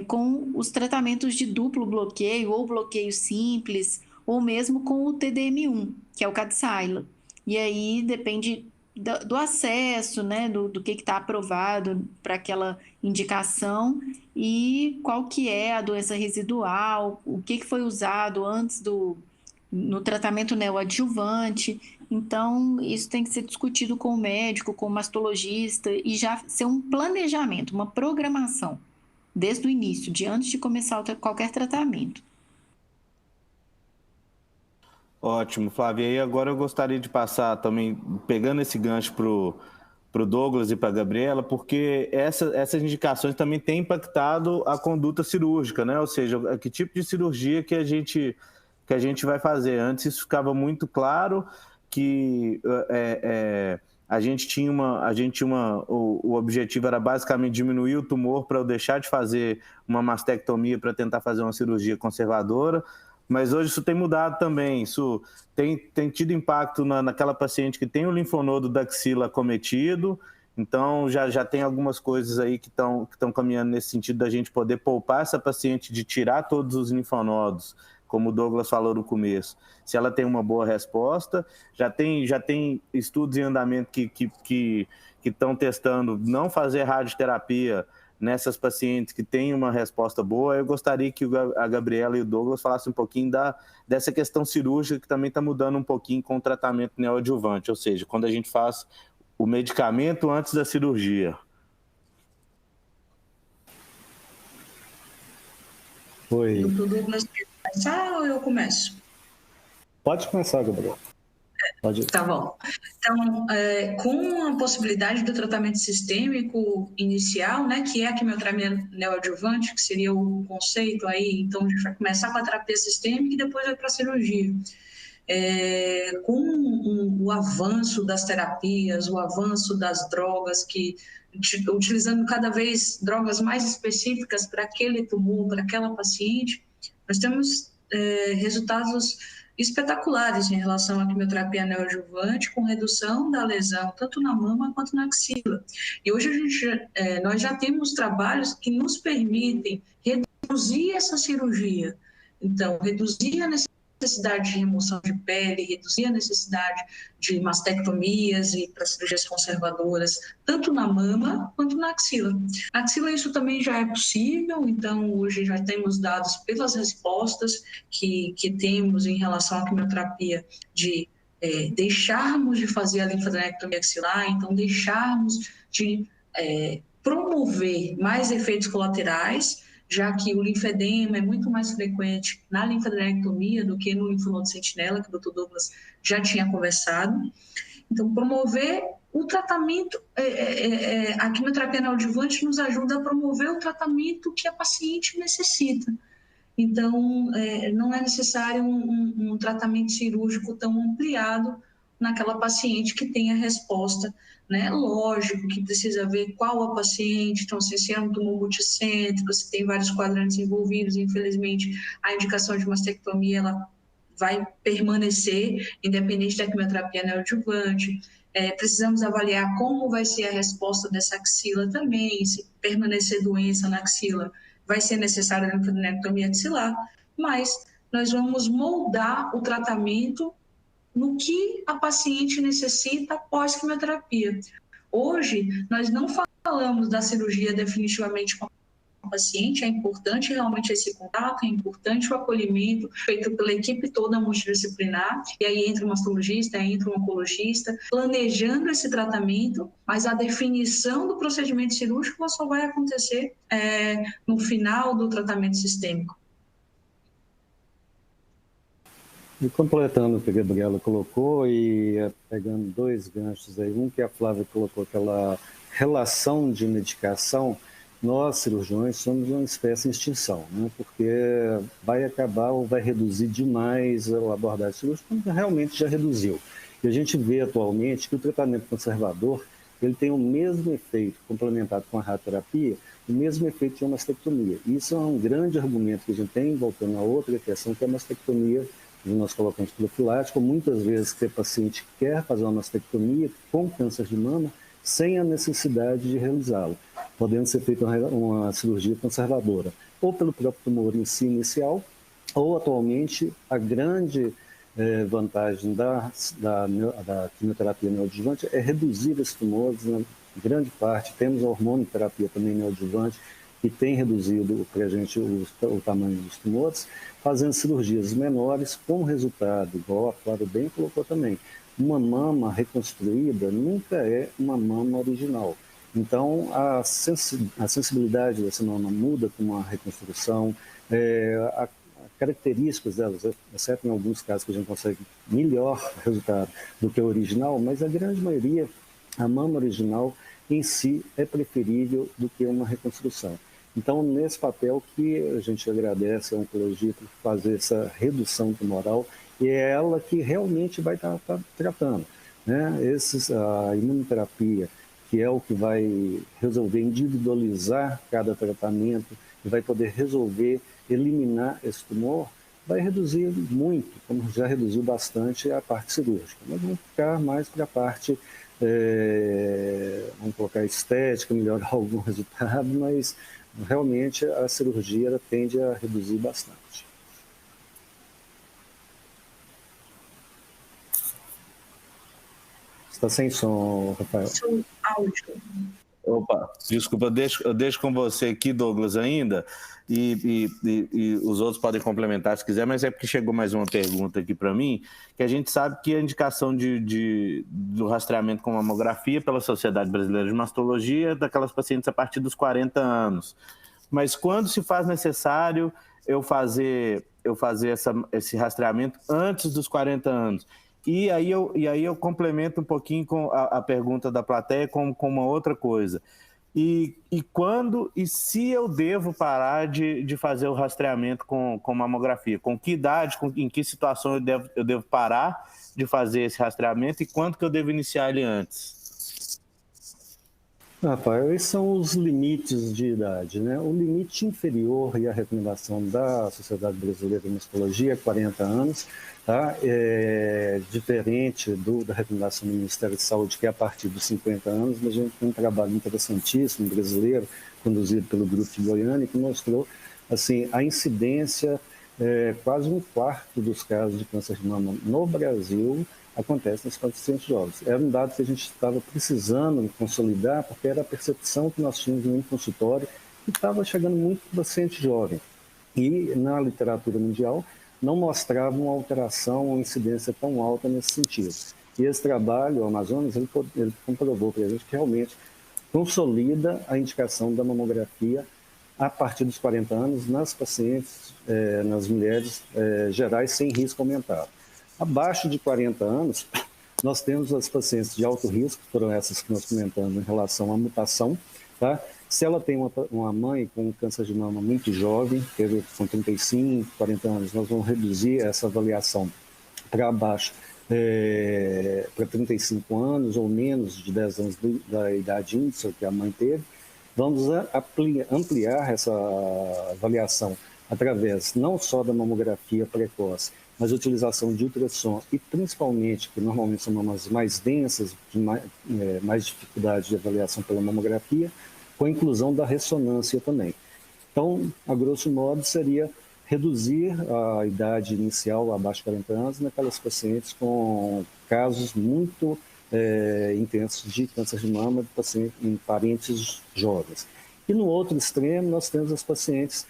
com os tratamentos de duplo bloqueio ou bloqueio simples, ou mesmo com o TDM1, que é o Kadcyla. E aí depende do acesso, né, do que está aprovado para aquela indicação e qual que é a doença residual, o que foi usado antes no tratamento neoadjuvante. Então, isso tem que ser discutido com o médico, com o mastologista e já ser um planejamento, uma programação, desde o início, de antes de começar qualquer tratamento. Ótimo, Flávia. E agora eu gostaria de passar também, pegando esse gancho para o Douglas e para a Gabriela, porque essas indicações também têm impactado a conduta cirúrgica, né? Ou seja, que tipo de cirurgia que a gente vai fazer. Antes isso ficava muito claro que a gente tinha o objetivo era basicamente diminuir o tumor para eu deixar de fazer uma mastectomia para tentar fazer uma cirurgia conservadora. Mas hoje isso tem mudado também, isso tem tido impacto naquela paciente que tem o linfonodo da axila acometido, então já tem algumas coisas aí que estão caminhando nesse sentido da gente poder poupar essa paciente de tirar todos os linfonodos, como o Douglas falou no começo. Se ela tem uma boa resposta, já tem estudos em andamento que estão testando não fazer radioterapia nessas pacientes que têm uma resposta boa. Eu gostaria que a Gabriela e o Douglas falassem um pouquinho dessa questão cirúrgica que também está mudando um pouquinho com o tratamento neoadjuvante, ou seja, quando a gente faz o medicamento antes da cirurgia. Oi. O Douglas quer começar ou eu começo? Pode começar, Gabriel. Pode. Tá bom. Então, com a possibilidade do tratamento sistêmico inicial, né, que é a quimioterapia neoadjuvante, que seria o conceito aí, então a gente vai começar com a terapia sistêmica e depois vai para a cirurgia. Com o avanço das terapias, o avanço das drogas, utilizando cada vez drogas mais específicas para aquele tumor, para aquela paciente, nós temos resultados espetaculares em relação à quimioterapia neoadjuvante, com redução da lesão tanto na mama quanto na axila. E hoje nós já temos trabalhos que nos permitem reduzir essa cirurgia. Então, reduzir a necessidade de remoção de pele, reduzir a necessidade de mastectomias e para cirurgias conservadoras, tanto na mama quanto na axila. Na axila isso também já é possível, então hoje já temos dados pelas respostas que temos em relação à quimioterapia de deixarmos de fazer a linfadenectomia axilar, então deixarmos de promover mais efeitos colaterais, já que o linfedema é muito mais frequente na linfadenectomia do que no linfonodo sentinela, que o Dr. Douglas já tinha conversado. Então, promover o tratamento, a quimioterapia neoadjuvante nos ajuda a promover o tratamento que a paciente necessita. Então, não é necessário um tratamento cirúrgico tão ampliado naquela paciente que tem a resposta, né? Lógico que precisa ver qual a paciente, então se é um tumor multicêntrico, se tem vários quadrantes envolvidos, infelizmente a indicação de mastectomia ela vai permanecer, independente da quimioterapia neoadjuvante. Precisamos avaliar como vai ser a resposta dessa axila também, se permanecer doença na axila, vai ser necessária a linfadenectomia axilar, mas nós vamos moldar o tratamento no que a paciente necessita após quimioterapia. Hoje, nós não falamos da cirurgia definitivamente com a paciente, é importante realmente esse contato, é importante o acolhimento feito pela equipe toda multidisciplinar, e aí entra o mastologista, entra o oncologista, planejando esse tratamento, mas a definição do procedimento cirúrgico só vai acontecer no final do tratamento sistêmico. E completando o que a Gabriela colocou e pegando dois ganchos aí, um que a Flávia colocou, aquela relação de medicação, nós, cirurgiões, somos uma espécie em extinção, né? Porque vai acabar ou vai reduzir demais a abordagem cirúrgica, como realmente já reduziu. E a gente vê atualmente que o tratamento conservador ele tem o mesmo efeito, complementado com a radioterapia, o mesmo efeito de uma mastectomia. Isso é um grande argumento que a gente tem, voltando a outra questão, que é a mastectomia, que nós colocamos profilático. Muitas vezes que o paciente quer fazer uma mastectomia com câncer de mama, sem a necessidade de realizá-la, podendo ser feita uma cirurgia conservadora, ou pelo próprio tumor em si inicial, ou atualmente a grande vantagem da quimioterapia neoadjuvante é reduzir esses tumores, na grande parte. Temos a hormonoterapia também neoadjuvante, que tem reduzido para a gente o tamanho dos tumores, fazendo cirurgias menores, com resultado, igual a Flávia bem colocou também. Uma mama reconstruída nunca é uma mama original. Então, a sensibilidade dessa mama muda com uma reconstrução, as características delas, exceto em alguns casos que a gente consegue melhor resultado do que a original, mas a grande maioria, a mama original em si é preferível do que uma reconstrução. Então, nesse papel que a gente agradece à oncologia por fazer essa redução tumoral, e é ela que realmente vai estar tratando, né? A imunoterapia, que é o que vai resolver individualizar cada tratamento e vai poder resolver eliminar esse tumor, vai reduzir muito, como já reduziu bastante a parte cirúrgica. Mas vamos ficar mais para a parte, vamos colocar estética, melhorar algum resultado, mas realmente a cirurgia ela tende a reduzir bastante. Está sem som, Rafael. Seu áudio. Opa, desculpa, eu deixo com você aqui, Douglas, ainda, e os outros podem complementar se quiser, mas é porque chegou mais uma pergunta aqui para mim, que a gente sabe que a indicação do rastreamento com mamografia pela Sociedade Brasileira de Mastologia é daquelas pacientes a partir dos 40 anos. Mas quando se faz necessário eu fazer esse rastreamento antes dos 40 anos? E aí eu complemento um pouquinho com a pergunta da plateia com uma outra coisa. E quando e se eu devo parar de fazer o rastreamento com mamografia? Com que idade, em que situação eu devo parar de fazer esse rastreamento e quando que eu devo iniciar ele antes? Rafael, esses são os limites de idade, né? O limite inferior e a recomendação da Sociedade Brasileira de Mastologia é 40 anos, tá? É diferente da recomendação do Ministério de Saúde, que é a partir dos 50 anos, mas a gente tem um trabalho interessantíssimo brasileiro, conduzido pelo Grupo de Goiânia, que mostrou assim, a incidência, quase um quarto dos casos de câncer de mama no Brasil acontece nos pacientes jovens. Era um dado que a gente estava precisando consolidar, porque era a percepção que nós tínhamos no consultório, que estava chegando muito paciente jovem. E na literatura mundial não mostrava uma alteração ou incidência tão alta nesse sentido. E esse trabalho, o Amazonas, ele comprovou para a gente que realmente consolida a indicação da mamografia a partir dos 40 anos nas pacientes, nas mulheres gerais sem risco aumentado. Abaixo de 40 anos, nós temos as pacientes de alto risco, foram essas que nós comentamos em relação à mutação, tá? Se ela tem uma mãe com câncer de mama muito jovem, com 35, 40 anos, nós vamos reduzir essa avaliação para baixo, para 35 anos ou menos de 10 anos da idade índice que a mãe teve. Vamos ampliar essa avaliação através não só da mamografia precoce, mas a utilização de ultrassom e principalmente, que normalmente são mamas mais densas, de mais dificuldade de avaliação pela mamografia, com a inclusão da ressonância também. Então, a grosso modo, seria reduzir a idade inicial abaixo de 40 anos naquelas pacientes com casos muito intensos de câncer de mama em parentes jovens. E no outro extremo, nós temos as pacientes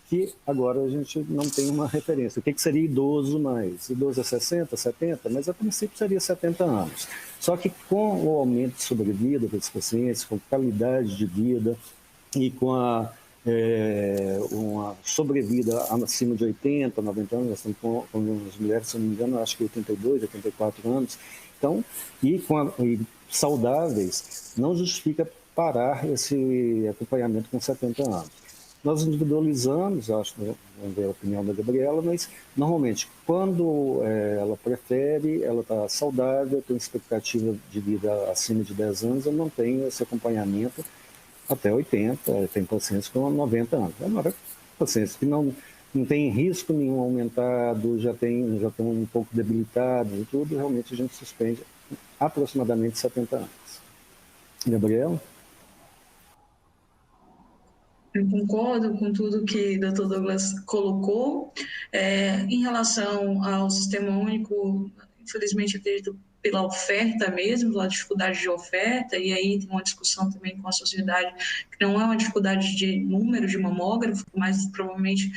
que agora a gente não tem uma referência. O que seria idoso mais? Idoso é 60, 70, mas a princípio seria 70 anos. Só que com o aumento de sobrevida desses pacientes, com qualidade de vida e com uma sobrevida acima de 80, 90 anos, nós estamos com as mulheres, se não me engano, acho que 82, 84 anos. Então, e saudáveis, não justifica parar esse acompanhamento com 70 anos. Nós individualizamos, acho, vamos ver a opinião da Gabriela, mas normalmente quando ela prefere, ela está saudável, tem expectativa de vida acima de 10 anos, eu mantenho esse acompanhamento até 80, tem pacientes com 90 anos. Agora, pacientes que não tem risco nenhum aumentado, já estão um pouco debilitados e tudo, realmente a gente suspende aproximadamente 70 anos. Gabriela? Eu concordo com tudo que o Dr. Douglas colocou. Em relação ao Sistema Único, infelizmente, acredito pela oferta mesmo, pela dificuldade de oferta, e aí tem uma discussão também com a sociedade, que não é uma dificuldade de número de mamógrafo, mas provavelmente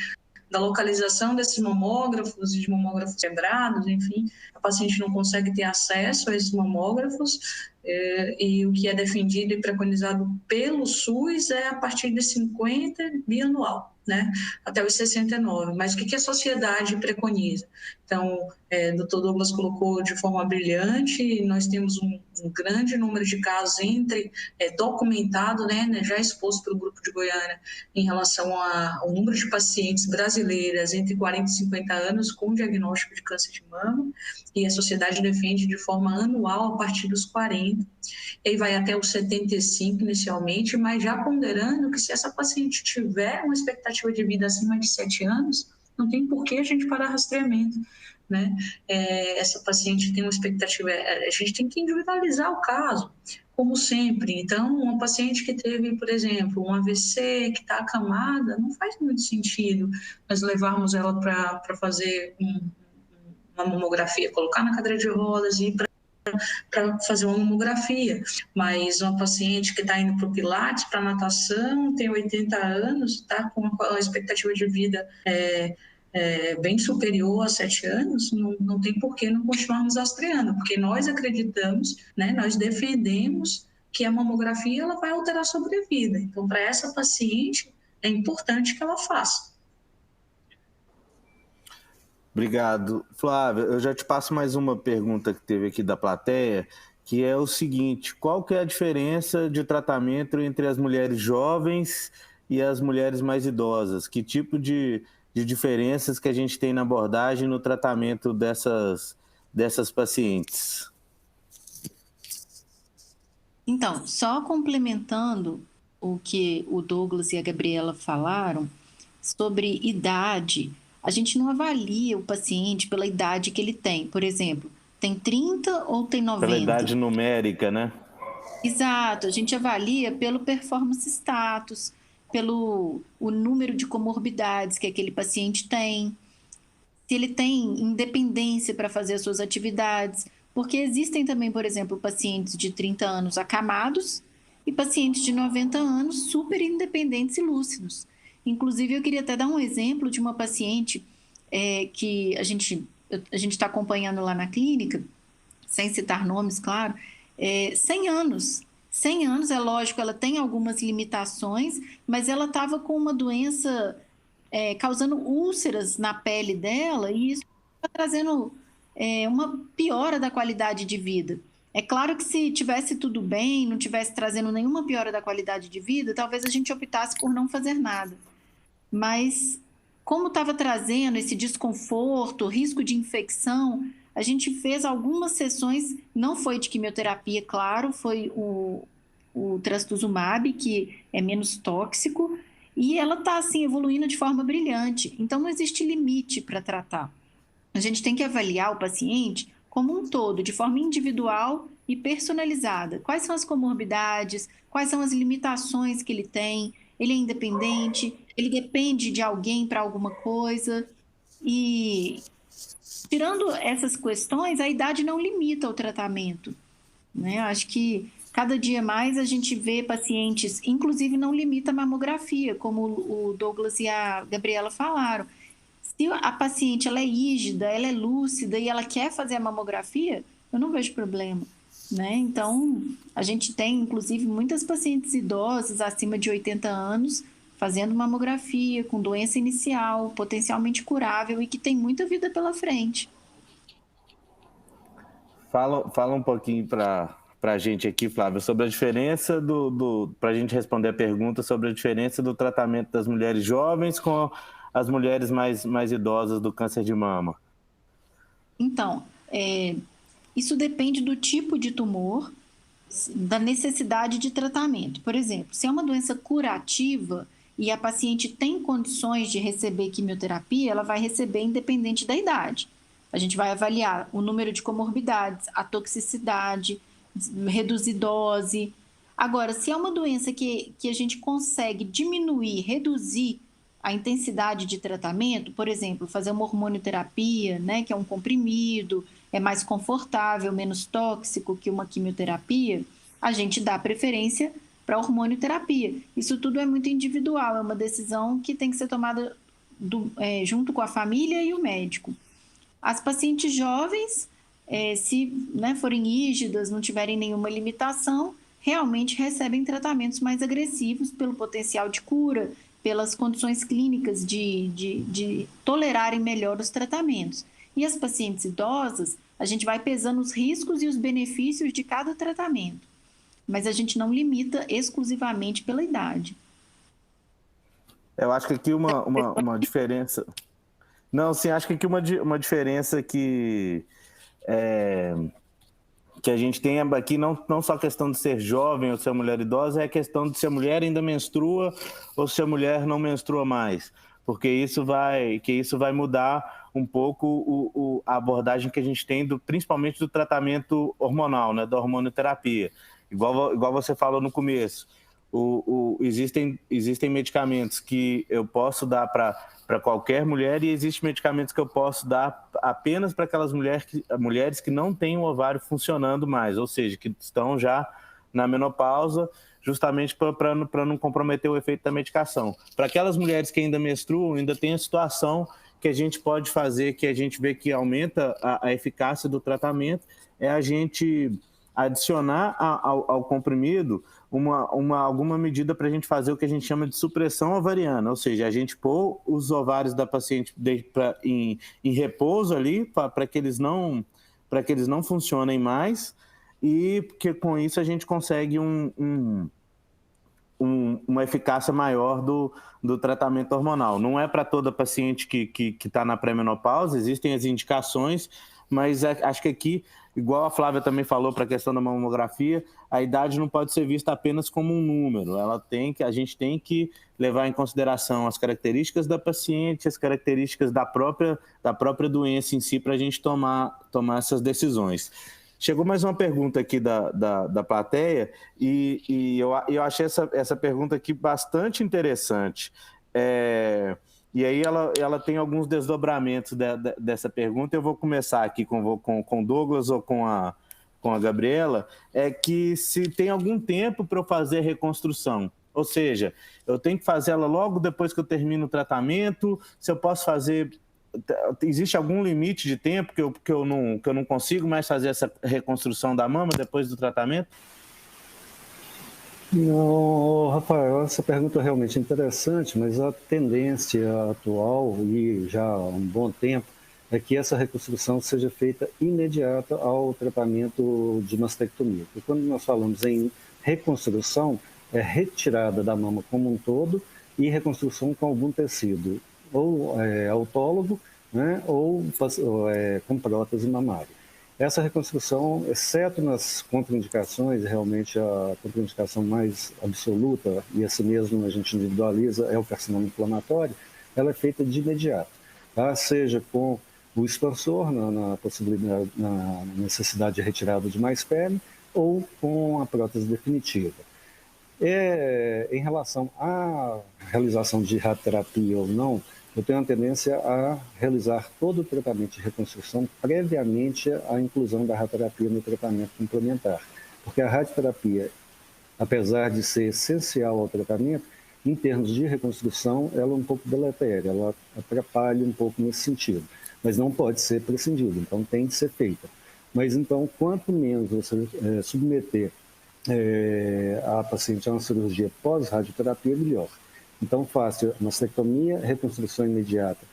da localização desses mamógrafos e de mamógrafos quebrados, enfim, a paciente não consegue ter acesso a esses mamógrafos, e o que é defendido e preconizado pelo SUS é a partir de 50 bianual, né, até os 69. Mas o que a sociedade preconiza? Então, o Dr. Douglas colocou de forma brilhante, nós temos um grande número de casos documentado, né, já exposto pelo Grupo de Goiânia, em relação ao número de pacientes brasileiras entre 40 e 50 anos com diagnóstico de câncer de mama, e a sociedade defende de forma anual a partir dos 40, e aí vai até os 75 inicialmente, mas já ponderando que se essa paciente tiver uma expectativa de vida acima de 7 anos, não tem por que a gente parar rastreamento, né? Essa paciente tem uma expectativa, a gente tem que individualizar o caso, como sempre. Então, uma paciente que teve, por exemplo, um AVC, que está acamada, não faz muito sentido nós levarmos ela para fazer uma mamografia, colocar na cadeira de rodas e ir para fazer uma mamografia. Mas uma paciente que está indo para o Pilates, para a natação, tem 80 anos, está com uma expectativa de vida bem superior a 7 anos, não tem por que não continuarmos rastreando, porque nós acreditamos, né, nós defendemos que a mamografia ela vai alterar a sobrevida. Então, para essa paciente, é importante que ela faça. Obrigado. Flávia, eu já te passo mais uma pergunta que teve aqui da plateia, que é o seguinte: qual que é a diferença de tratamento entre as mulheres jovens e as mulheres mais idosas? Que tipo de diferenças que a gente tem na abordagem no tratamento dessas pacientes? Então, só complementando o que o Douglas e a Gabriela falaram sobre idade, a gente não avalia o paciente pela idade que ele tem. Por exemplo, tem 30 ou tem 90? Pela idade numérica, né? Exato, a gente avalia pelo performance status, pelo o número de comorbidades que aquele paciente tem, se ele tem independência para fazer as suas atividades, porque existem também, por exemplo, pacientes de 30 anos acamados e pacientes de 90 anos super independentes e lúcidos. Inclusive, eu queria até dar um exemplo de uma paciente que a gente está acompanhando lá na clínica, sem citar nomes, claro, 100 anos. 100 anos, é lógico, ela tem algumas limitações, mas ela estava com uma doença causando úlceras na pele dela, e isso está trazendo uma piora da qualidade de vida. É claro que se tivesse tudo bem, não tivesse trazendo nenhuma piora da qualidade de vida, talvez a gente optasse por não fazer nada. Mas, como estava trazendo esse desconforto, risco de infecção, a gente fez algumas sessões, não foi de quimioterapia, claro, foi o trastuzumab, que é menos tóxico, e ela está assim, evoluindo de forma brilhante. Então, não existe limite para tratar. A gente tem que avaliar o paciente como um todo, de forma individual e personalizada. Quais são as comorbidades, quais são as limitações que ele tem, ele é independente, ele depende de alguém para alguma coisa. E tirando essas questões, a idade não limita o tratamento, né? Acho que cada dia mais a gente vê pacientes, inclusive não limita a mamografia, como o Douglas e a Gabriela falaram. Se a paciente ela é rígida, ela é lúcida e ela quer fazer a mamografia, eu não vejo problema, né? Então, a gente tem, inclusive, muitas pacientes idosas, acima de 80 anos, fazendo mamografia, com doença inicial, potencialmente curável e que tem muita vida pela frente. Fala um pouquinho para a gente aqui, Flávia, sobre a diferença para a gente responder a pergunta sobre a diferença do tratamento das mulheres jovens com as mulheres mais idosas do câncer de mama. Então, isso depende do tipo de tumor, da necessidade de tratamento. Por exemplo, se é uma doença curativa e a paciente tem condições de receber quimioterapia, ela vai receber independente da idade. A gente vai avaliar o número de comorbidades, a toxicidade, reduzir dose. Agora, se é uma doença que a gente consegue diminuir, reduzir a intensidade de tratamento, por exemplo, fazer uma hormonioterapia, né, que é um comprimido, é mais confortável, menos tóxico que uma quimioterapia, a gente dá preferência para a hormonioterapia. Isso tudo é muito individual, é uma decisão que tem que ser tomada junto com a família e o médico. As pacientes jovens, se forem rígidas, não tiverem nenhuma limitação, realmente recebem tratamentos mais agressivos pelo potencial de cura, pelas condições clínicas de tolerarem melhor os tratamentos. E as pacientes idosas, a gente vai pesando os riscos e os benefícios de cada tratamento, mas a gente não limita exclusivamente pela idade. Eu acho que aqui uma diferença... Não, sim, acho que aqui uma diferença que a gente tem aqui, não só a questão de ser jovem ou ser mulher idosa, é a questão de se a mulher ainda menstrua ou se a mulher não menstrua mais. Porque isso vai mudar um pouco a abordagem que a gente tem, principalmente do tratamento hormonal, né, da hormonioterapia. Igual você falou no começo, existem medicamentos que eu posso dar para qualquer mulher e existem medicamentos que eu posso dar apenas para aquelas mulheres que não têm o ovário funcionando mais, ou seja, que estão já na menopausa, justamente para não comprometer o efeito da medicação. Para aquelas mulheres que ainda menstruam, ainda tem a situação que a gente pode fazer, que a gente vê que aumenta a eficácia do tratamento, é a gente adicionar ao comprimido alguma medida para a gente fazer o que a gente chama de supressão ovariana, ou seja, a gente pôr os ovários da paciente em repouso ali, para que eles não funcionem mais, e que com isso a gente consegue uma eficácia maior do tratamento hormonal. Não é para toda paciente que está na pré-menopausa, existem as indicações, mas acho que aqui, igual a Flávia também falou para a questão da mamografia, a idade não pode ser vista apenas como um número. A gente tem que levar em consideração as características da paciente, as características da própria doença em si, para a gente tomar essas decisões. Chegou mais uma pergunta aqui da plateia e eu achei essa pergunta aqui bastante interessante. E aí ela tem alguns desdobramentos dessa pergunta. Eu vou começar aqui com o Douglas ou com a Gabriela, que se tem algum tempo para eu fazer a reconstrução. Ou seja, eu tenho que fazer ela logo depois que eu termino o tratamento, se eu posso fazer... Existe algum limite de tempo que eu não consigo mais fazer essa reconstrução da mama depois do tratamento? Não, Rafael, essa pergunta é realmente interessante, mas a tendência atual, e já há um bom tempo, é que essa reconstrução seja feita imediata ao tratamento de mastectomia. E quando nós falamos em reconstrução, é retirada da mama como um todo e reconstrução com algum tecido, ou autólogo, né, ou com prótese mamária. Essa reconstrução, exceto nas contraindicações, realmente a contraindicação mais absoluta, e assim mesmo a gente individualiza, é o carcinoma inflamatório, ela é feita de imediato, tá? Seja com o extorsor, na necessidade de retirada de mais pele, ou com a prótese definitiva. Em relação à realização de radioterapia ou não, eu tenho a tendência a realizar todo o tratamento de reconstrução previamente à inclusão da radioterapia no tratamento complementar. Porque a radioterapia, apesar de ser essencial ao tratamento, em termos de reconstrução, ela é um pouco deletéria, ela atrapalha um pouco nesse sentido. Mas não pode ser prescindida, então tem de ser feita. Mas então, quanto menos você submeter a paciente a uma cirurgia pós-radioterapia, melhor. Então, faça mastectomia, reconstrução imediata,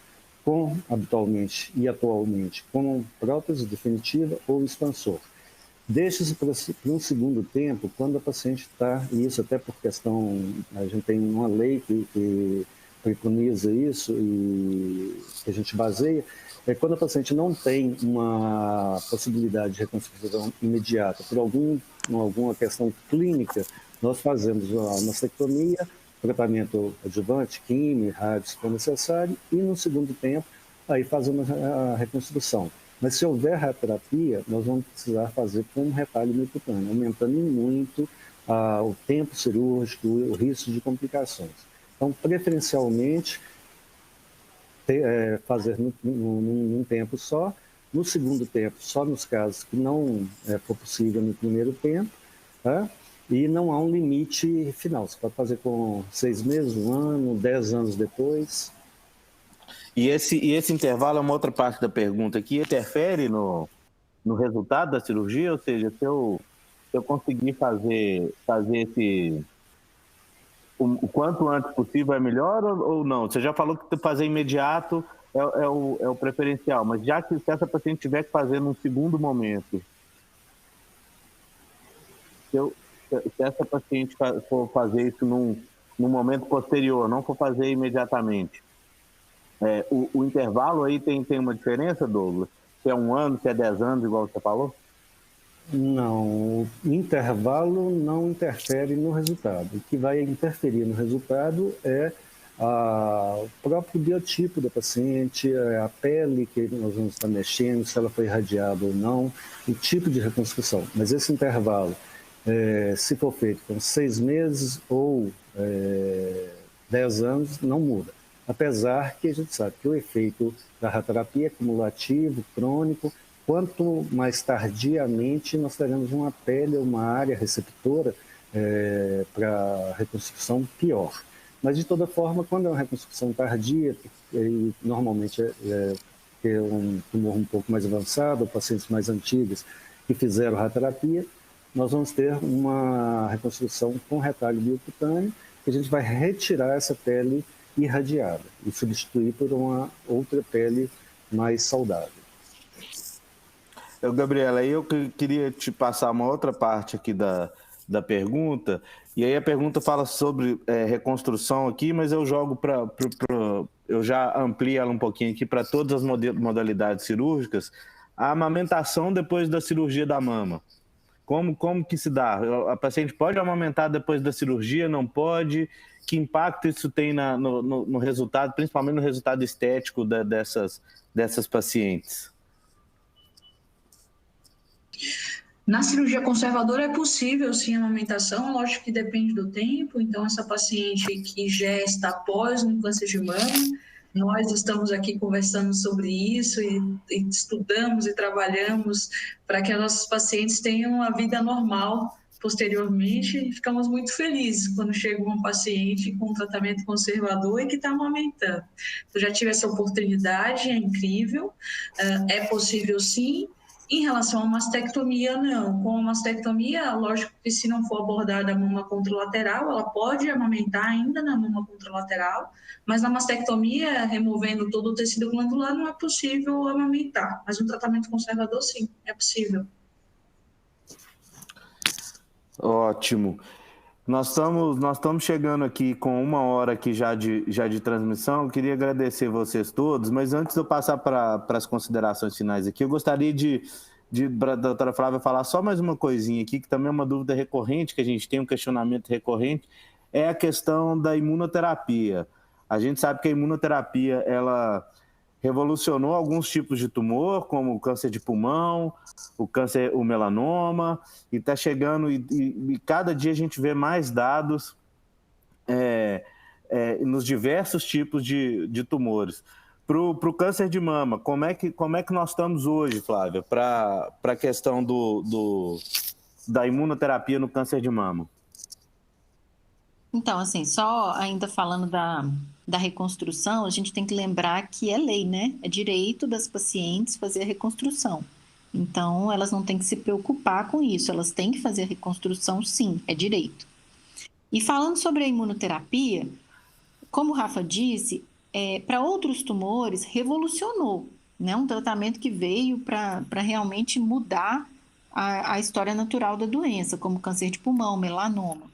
habitualmente e atualmente, com prótese definitiva ou expansor. Deixe-se para um segundo tempo, quando a paciente está, e isso até por questão, a gente tem uma lei que preconiza isso e que a gente baseia, quando a paciente não tem uma possibilidade de reconstrução imediata por alguma questão clínica, nós fazemos a mastectomia, tratamento adjuvante, químio, rádio, se for necessário, e no segundo tempo, aí fazemos a reconstrução. Mas se houver radioterapia, nós vamos precisar fazer com um retalho miocutâneo, aumentando muito o tempo cirúrgico, o risco de complicações. Então, preferencialmente, fazer num tempo só, no segundo tempo, só nos casos que não for possível no primeiro tempo, tá? E não há um limite final. Você pode fazer com 6 meses, 1 ano, 10 anos depois. E esse intervalo é uma outra parte da pergunta aqui, interfere no resultado da cirurgia? Ou seja, se eu conseguir fazer esse... O quanto antes possível é melhor ou não? Você já falou que fazer imediato é o preferencial, mas já que se essa paciente tiver que fazer num segundo momento, se essa paciente for fazer isso num momento posterior, não for fazer imediatamente, o intervalo aí tem uma diferença, Douglas? Se é 1 ano, se é 10 anos, igual você falou? Não, o intervalo não interfere no resultado. O que vai interferir no resultado é o próprio biotipo da paciente, a pele que nós vamos estar mexendo, se ela foi irradiada ou não, o tipo de reconstrução. Mas esse intervalo, se for feito com 6 meses ou 10 anos, não muda. Apesar que a gente sabe que o efeito da radioterapia é cumulativo, crônico. Quanto mais tardiamente nós teremos uma pele ou uma área receptora para reconstrução, pior. Mas, de toda forma, quando é uma reconstrução tardia, e normalmente é um tumor um pouco mais avançado, ou pacientes mais antigos que fizeram radioterapia, nós vamos ter uma reconstrução com retalho biocutâneo, que a gente vai retirar essa pele irradiada e substituir por uma outra pele mais saudável. Gabriela, aí eu queria te passar uma outra parte aqui da pergunta, e aí a pergunta fala sobre reconstrução aqui, mas eu jogo eu já amplio ela um pouquinho aqui para todas as modalidades cirúrgicas. A amamentação depois da cirurgia da mama, como que se dá? A paciente pode amamentar depois da cirurgia, não pode? Que impacto isso tem no resultado, principalmente no resultado estético dessas pacientes? Na cirurgia conservadora é possível, sim, a amamentação, lógico que depende do tempo. Então, essa paciente que já está após um câncer de mama, nós estamos aqui conversando sobre isso e estudamos e trabalhamos para que as nossas pacientes tenham uma vida normal posteriormente, e ficamos muito felizes quando chega uma paciente com um tratamento conservador e que está amamentando. Eu já tive essa oportunidade, é incrível, é possível sim. Em relação à mastectomia, não. Com a mastectomia, lógico que se não for abordada a mama contralateral, ela pode amamentar ainda na mama contralateral, mas na mastectomia, removendo todo o tecido glandular, não é possível amamentar. Mas no tratamento conservador, sim, é possível. Ótimo. Nós estamos chegando aqui com 1 hora aqui já de transmissão. Eu queria agradecer vocês todos, mas antes de eu passar para as considerações finais aqui, eu gostaria de a doutora Flávia falar só mais uma coisinha aqui, que também é uma dúvida recorrente, que a gente tem um questionamento recorrente, é a questão da imunoterapia. A gente sabe que a imunoterapia, ela revolucionou alguns tipos de tumor, como o câncer de pulmão, o melanoma, e está chegando, e cada dia a gente vê mais dados nos diversos tipos de tumores. Para o câncer de mama, como é que nós estamos hoje, Flávia, para a questão da imunoterapia no câncer de mama? Então, assim, só ainda falando da reconstrução, a gente tem que lembrar que é lei, né? É direito das pacientes fazer a reconstrução. Então, elas não têm que se preocupar com isso, elas têm que fazer a reconstrução, sim, é direito. E falando sobre a imunoterapia, como o Rafa disse, para outros tumores, revolucionou, né? Um tratamento que veio para realmente mudar a história natural da doença, como câncer de pulmão, melanoma.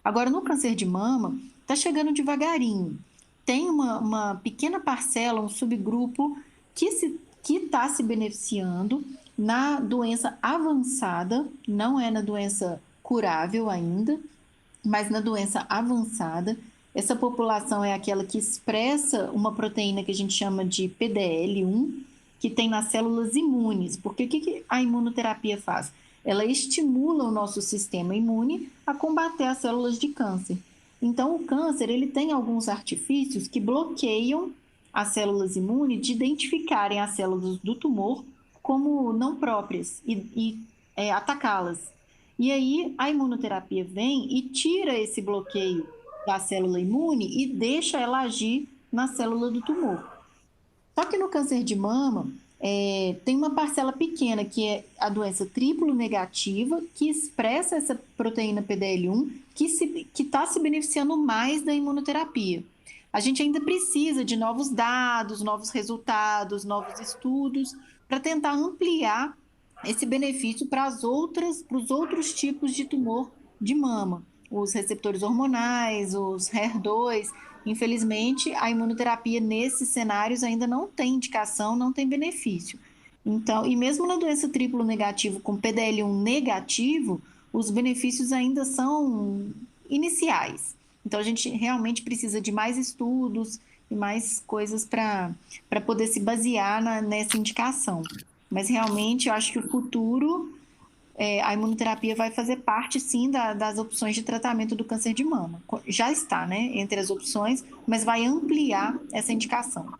Agora, no câncer de mama, está chegando devagarinho. Tem uma pequena parcela, um subgrupo que está se beneficiando na doença avançada, não é na doença curável ainda, mas na doença avançada. Essa população é aquela que expressa uma proteína que a gente chama de PDL1, que tem nas células imunes. Porque o que a imunoterapia faz? Ela estimula o nosso sistema imune a combater as células de câncer. Então, o câncer ele tem alguns artifícios que bloqueiam as células imunes de identificarem as células do tumor como não próprias e atacá-las. E aí, a imunoterapia vem e tira esse bloqueio da célula imune e deixa ela agir na célula do tumor. Só que no câncer de mama, tem uma parcela pequena, que é a doença triplo negativa, que expressa essa proteína PDL1, que está se beneficiando mais da imunoterapia. A gente ainda precisa de novos dados, novos resultados, novos estudos, para tentar ampliar esse benefício para os outros tipos de tumor de mama. Os receptores hormonais, os HER2. Infelizmente, a imunoterapia nesses cenários ainda não tem indicação, não tem benefício. Então, e mesmo na doença triplo negativo com PDL1 negativo, os benefícios ainda são iniciais. Então, a gente realmente precisa de mais estudos e mais coisas para poder se basear nessa indicação. Mas realmente, eu acho que o futuro, a imunoterapia vai fazer parte, sim, das opções de tratamento do câncer de mama. Já está, né, entre as opções, mas vai ampliar essa indicação.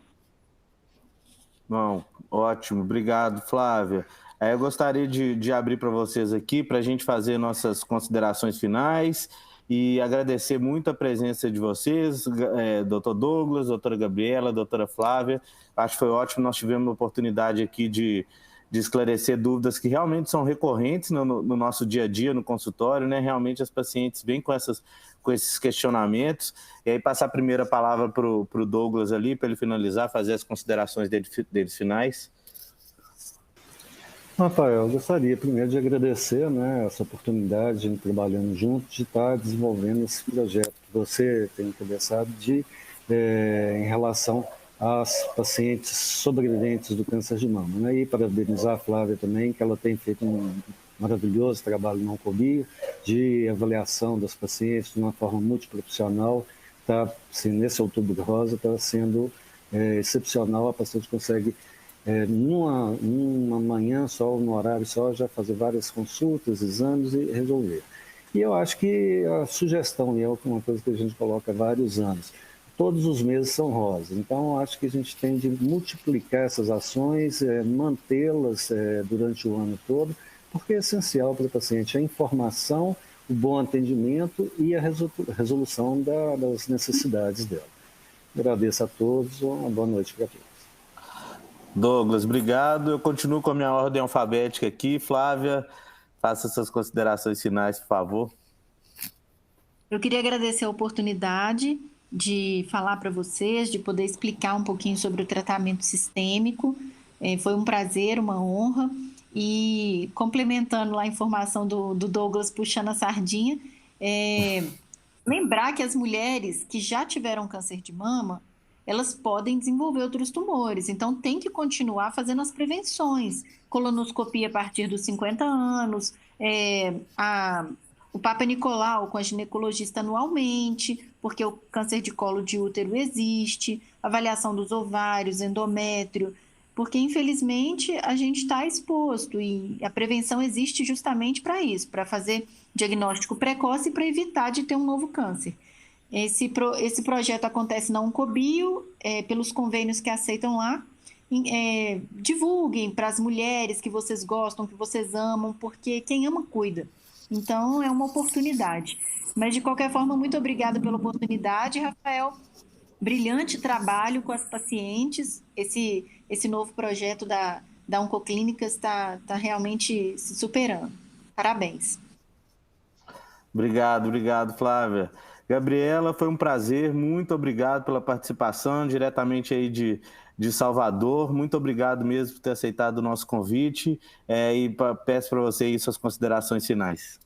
Bom, ótimo. Obrigado, Flávia. Eu gostaria de abrir para vocês aqui, para a gente fazer nossas considerações finais e agradecer muito a presença de vocês, doutor Douglas, doutora Gabriela, doutora Flávia. Acho que foi ótimo, nós tivemos a oportunidade aqui de esclarecer dúvidas que realmente são recorrentes no nosso dia a dia, no consultório, né? Realmente as pacientes vêm com esses questionamentos. E aí passar a primeira palavra para o Douglas ali, para ele finalizar, fazer as considerações deles finais. Rafael, eu gostaria primeiro de agradecer, né, essa oportunidade de trabalhando junto, de estar desenvolvendo esse projeto que você tem encabeçado em relação às pacientes sobreviventes do câncer de mama, né? E parabenizar a Flávia também, que ela tem feito um maravilhoso trabalho na Oncobio de avaliação das pacientes de uma forma multiprofissional. Tá, assim, nesse Outubro Rosa está sendo excepcional. A paciente consegue, numa manhã só, no horário só, já fazer várias consultas, exames e resolver. E eu acho que a sugestão, e é uma coisa que a gente coloca há vários anos, todos os meses são rosa. Então, acho que a gente tem de multiplicar essas ações, mantê-las durante o ano todo, porque é essencial para o paciente a informação, o bom atendimento e a resolução das necessidades dela. Agradeço a todos, uma boa noite para todos. Douglas, obrigado. Eu continuo com a minha ordem alfabética aqui. Flávia, faça suas considerações finais, por favor. Eu queria agradecer a oportunidade de falar para vocês, de poder explicar um pouquinho sobre o tratamento sistêmico. Foi um prazer, uma honra. E complementando lá a informação do Douglas, puxando a sardinha, lembrar que as mulheres que já tiveram câncer de mama, elas podem desenvolver outros tumores. Então, tem que continuar fazendo as prevenções. Colonoscopia a partir dos 50 anos, o Papa Nicolau com a ginecologista anualmente, porque o câncer de colo de útero existe, avaliação dos ovários, endométrio, porque infelizmente a gente está exposto e a prevenção existe justamente para isso, para fazer diagnóstico precoce e para evitar de ter um novo câncer. Esse projeto acontece na Oncobio, pelos convênios que aceitam lá. Divulguem para as mulheres que vocês gostam, que vocês amam, porque quem ama cuida. Então, é uma oportunidade. Mas, de qualquer forma, muito obrigada pela oportunidade, Rafael. Brilhante trabalho com as pacientes. Esse novo projeto da Oncoclínicas está realmente se superando. Parabéns. Obrigado, Flávia. Gabriela, foi um prazer, muito obrigado pela participação, diretamente aí de Salvador, muito obrigado mesmo por ter aceitado o nosso convite, e peço para você aí suas considerações finais.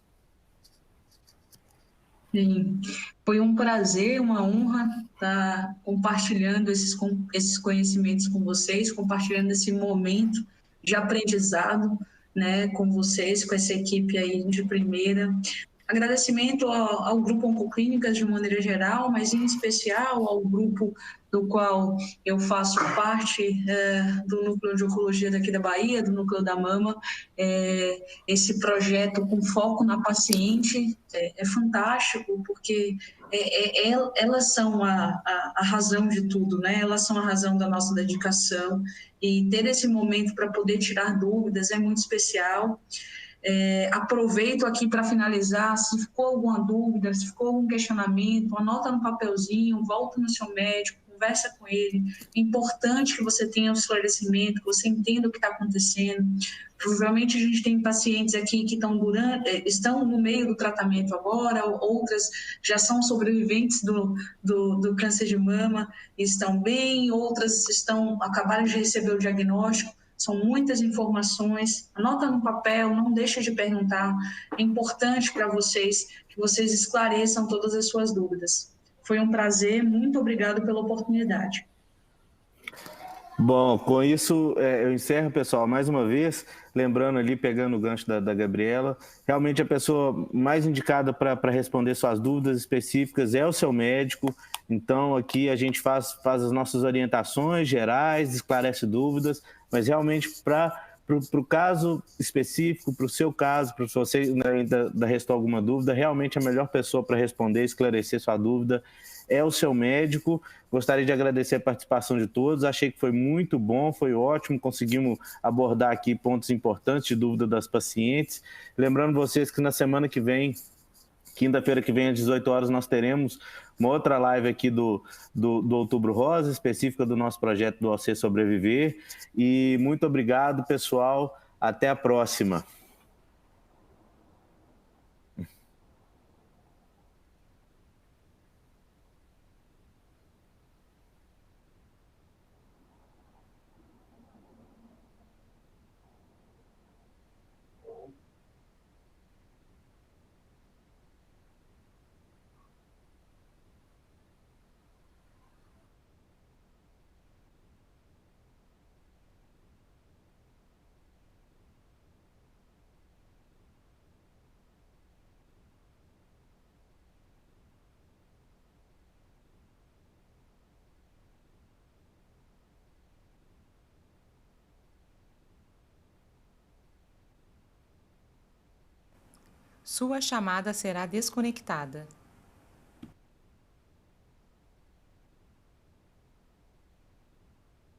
Sim, foi um prazer, uma honra estar compartilhando esses conhecimentos com vocês, compartilhando esse momento de aprendizado, né, com vocês, com essa equipe aí de primeira. Agradecimento ao Grupo Oncoclínicas de maneira geral, mas em especial ao grupo do qual eu faço parte, do Núcleo de Oncologia daqui da Bahia, do Núcleo da Mama. Esse projeto com foco na paciente é fantástico, porque elas são a razão de tudo, né? Elas são a razão da nossa dedicação, e ter esse momento para poder tirar dúvidas é muito especial. Aproveito aqui para finalizar, se ficou alguma dúvida, se ficou algum questionamento, anota no papelzinho, volta no seu médico, conversa com ele. É importante que você tenha um esclarecimento, que você entenda o que está acontecendo. Provavelmente a gente tem pacientes aqui que estão no meio do tratamento agora, outras já são sobreviventes do câncer de mama e estão bem, outras acabaram de receber o diagnóstico. São muitas informações, anota no papel, não deixa de perguntar. É importante para vocês que vocês esclareçam todas as suas dúvidas. Foi um prazer, muito obrigado pela oportunidade. Bom, com isso eu encerro, pessoal, mais uma vez, lembrando ali, pegando o gancho da Gabriela, realmente a pessoa mais indicada para responder suas dúvidas específicas é o seu médico. Então aqui a gente faz as nossas orientações gerais, esclarece dúvidas, mas realmente para o caso específico, para o seu caso, para você ainda restou alguma dúvida, realmente a melhor pessoa para responder, esclarecer sua dúvida é o seu médico. Gostaria de agradecer a participação de todos, achei que foi muito bom, foi ótimo, conseguimos abordar aqui pontos importantes de dúvida das pacientes. Lembrando vocês que na semana que vem, quinta-feira que vem, às 18 horas, nós teremos uma outra live aqui do Outubro Rosa, específica do nosso projeto do OC Sobreviver. E muito obrigado, pessoal. Até a próxima. Sua chamada será desconectada.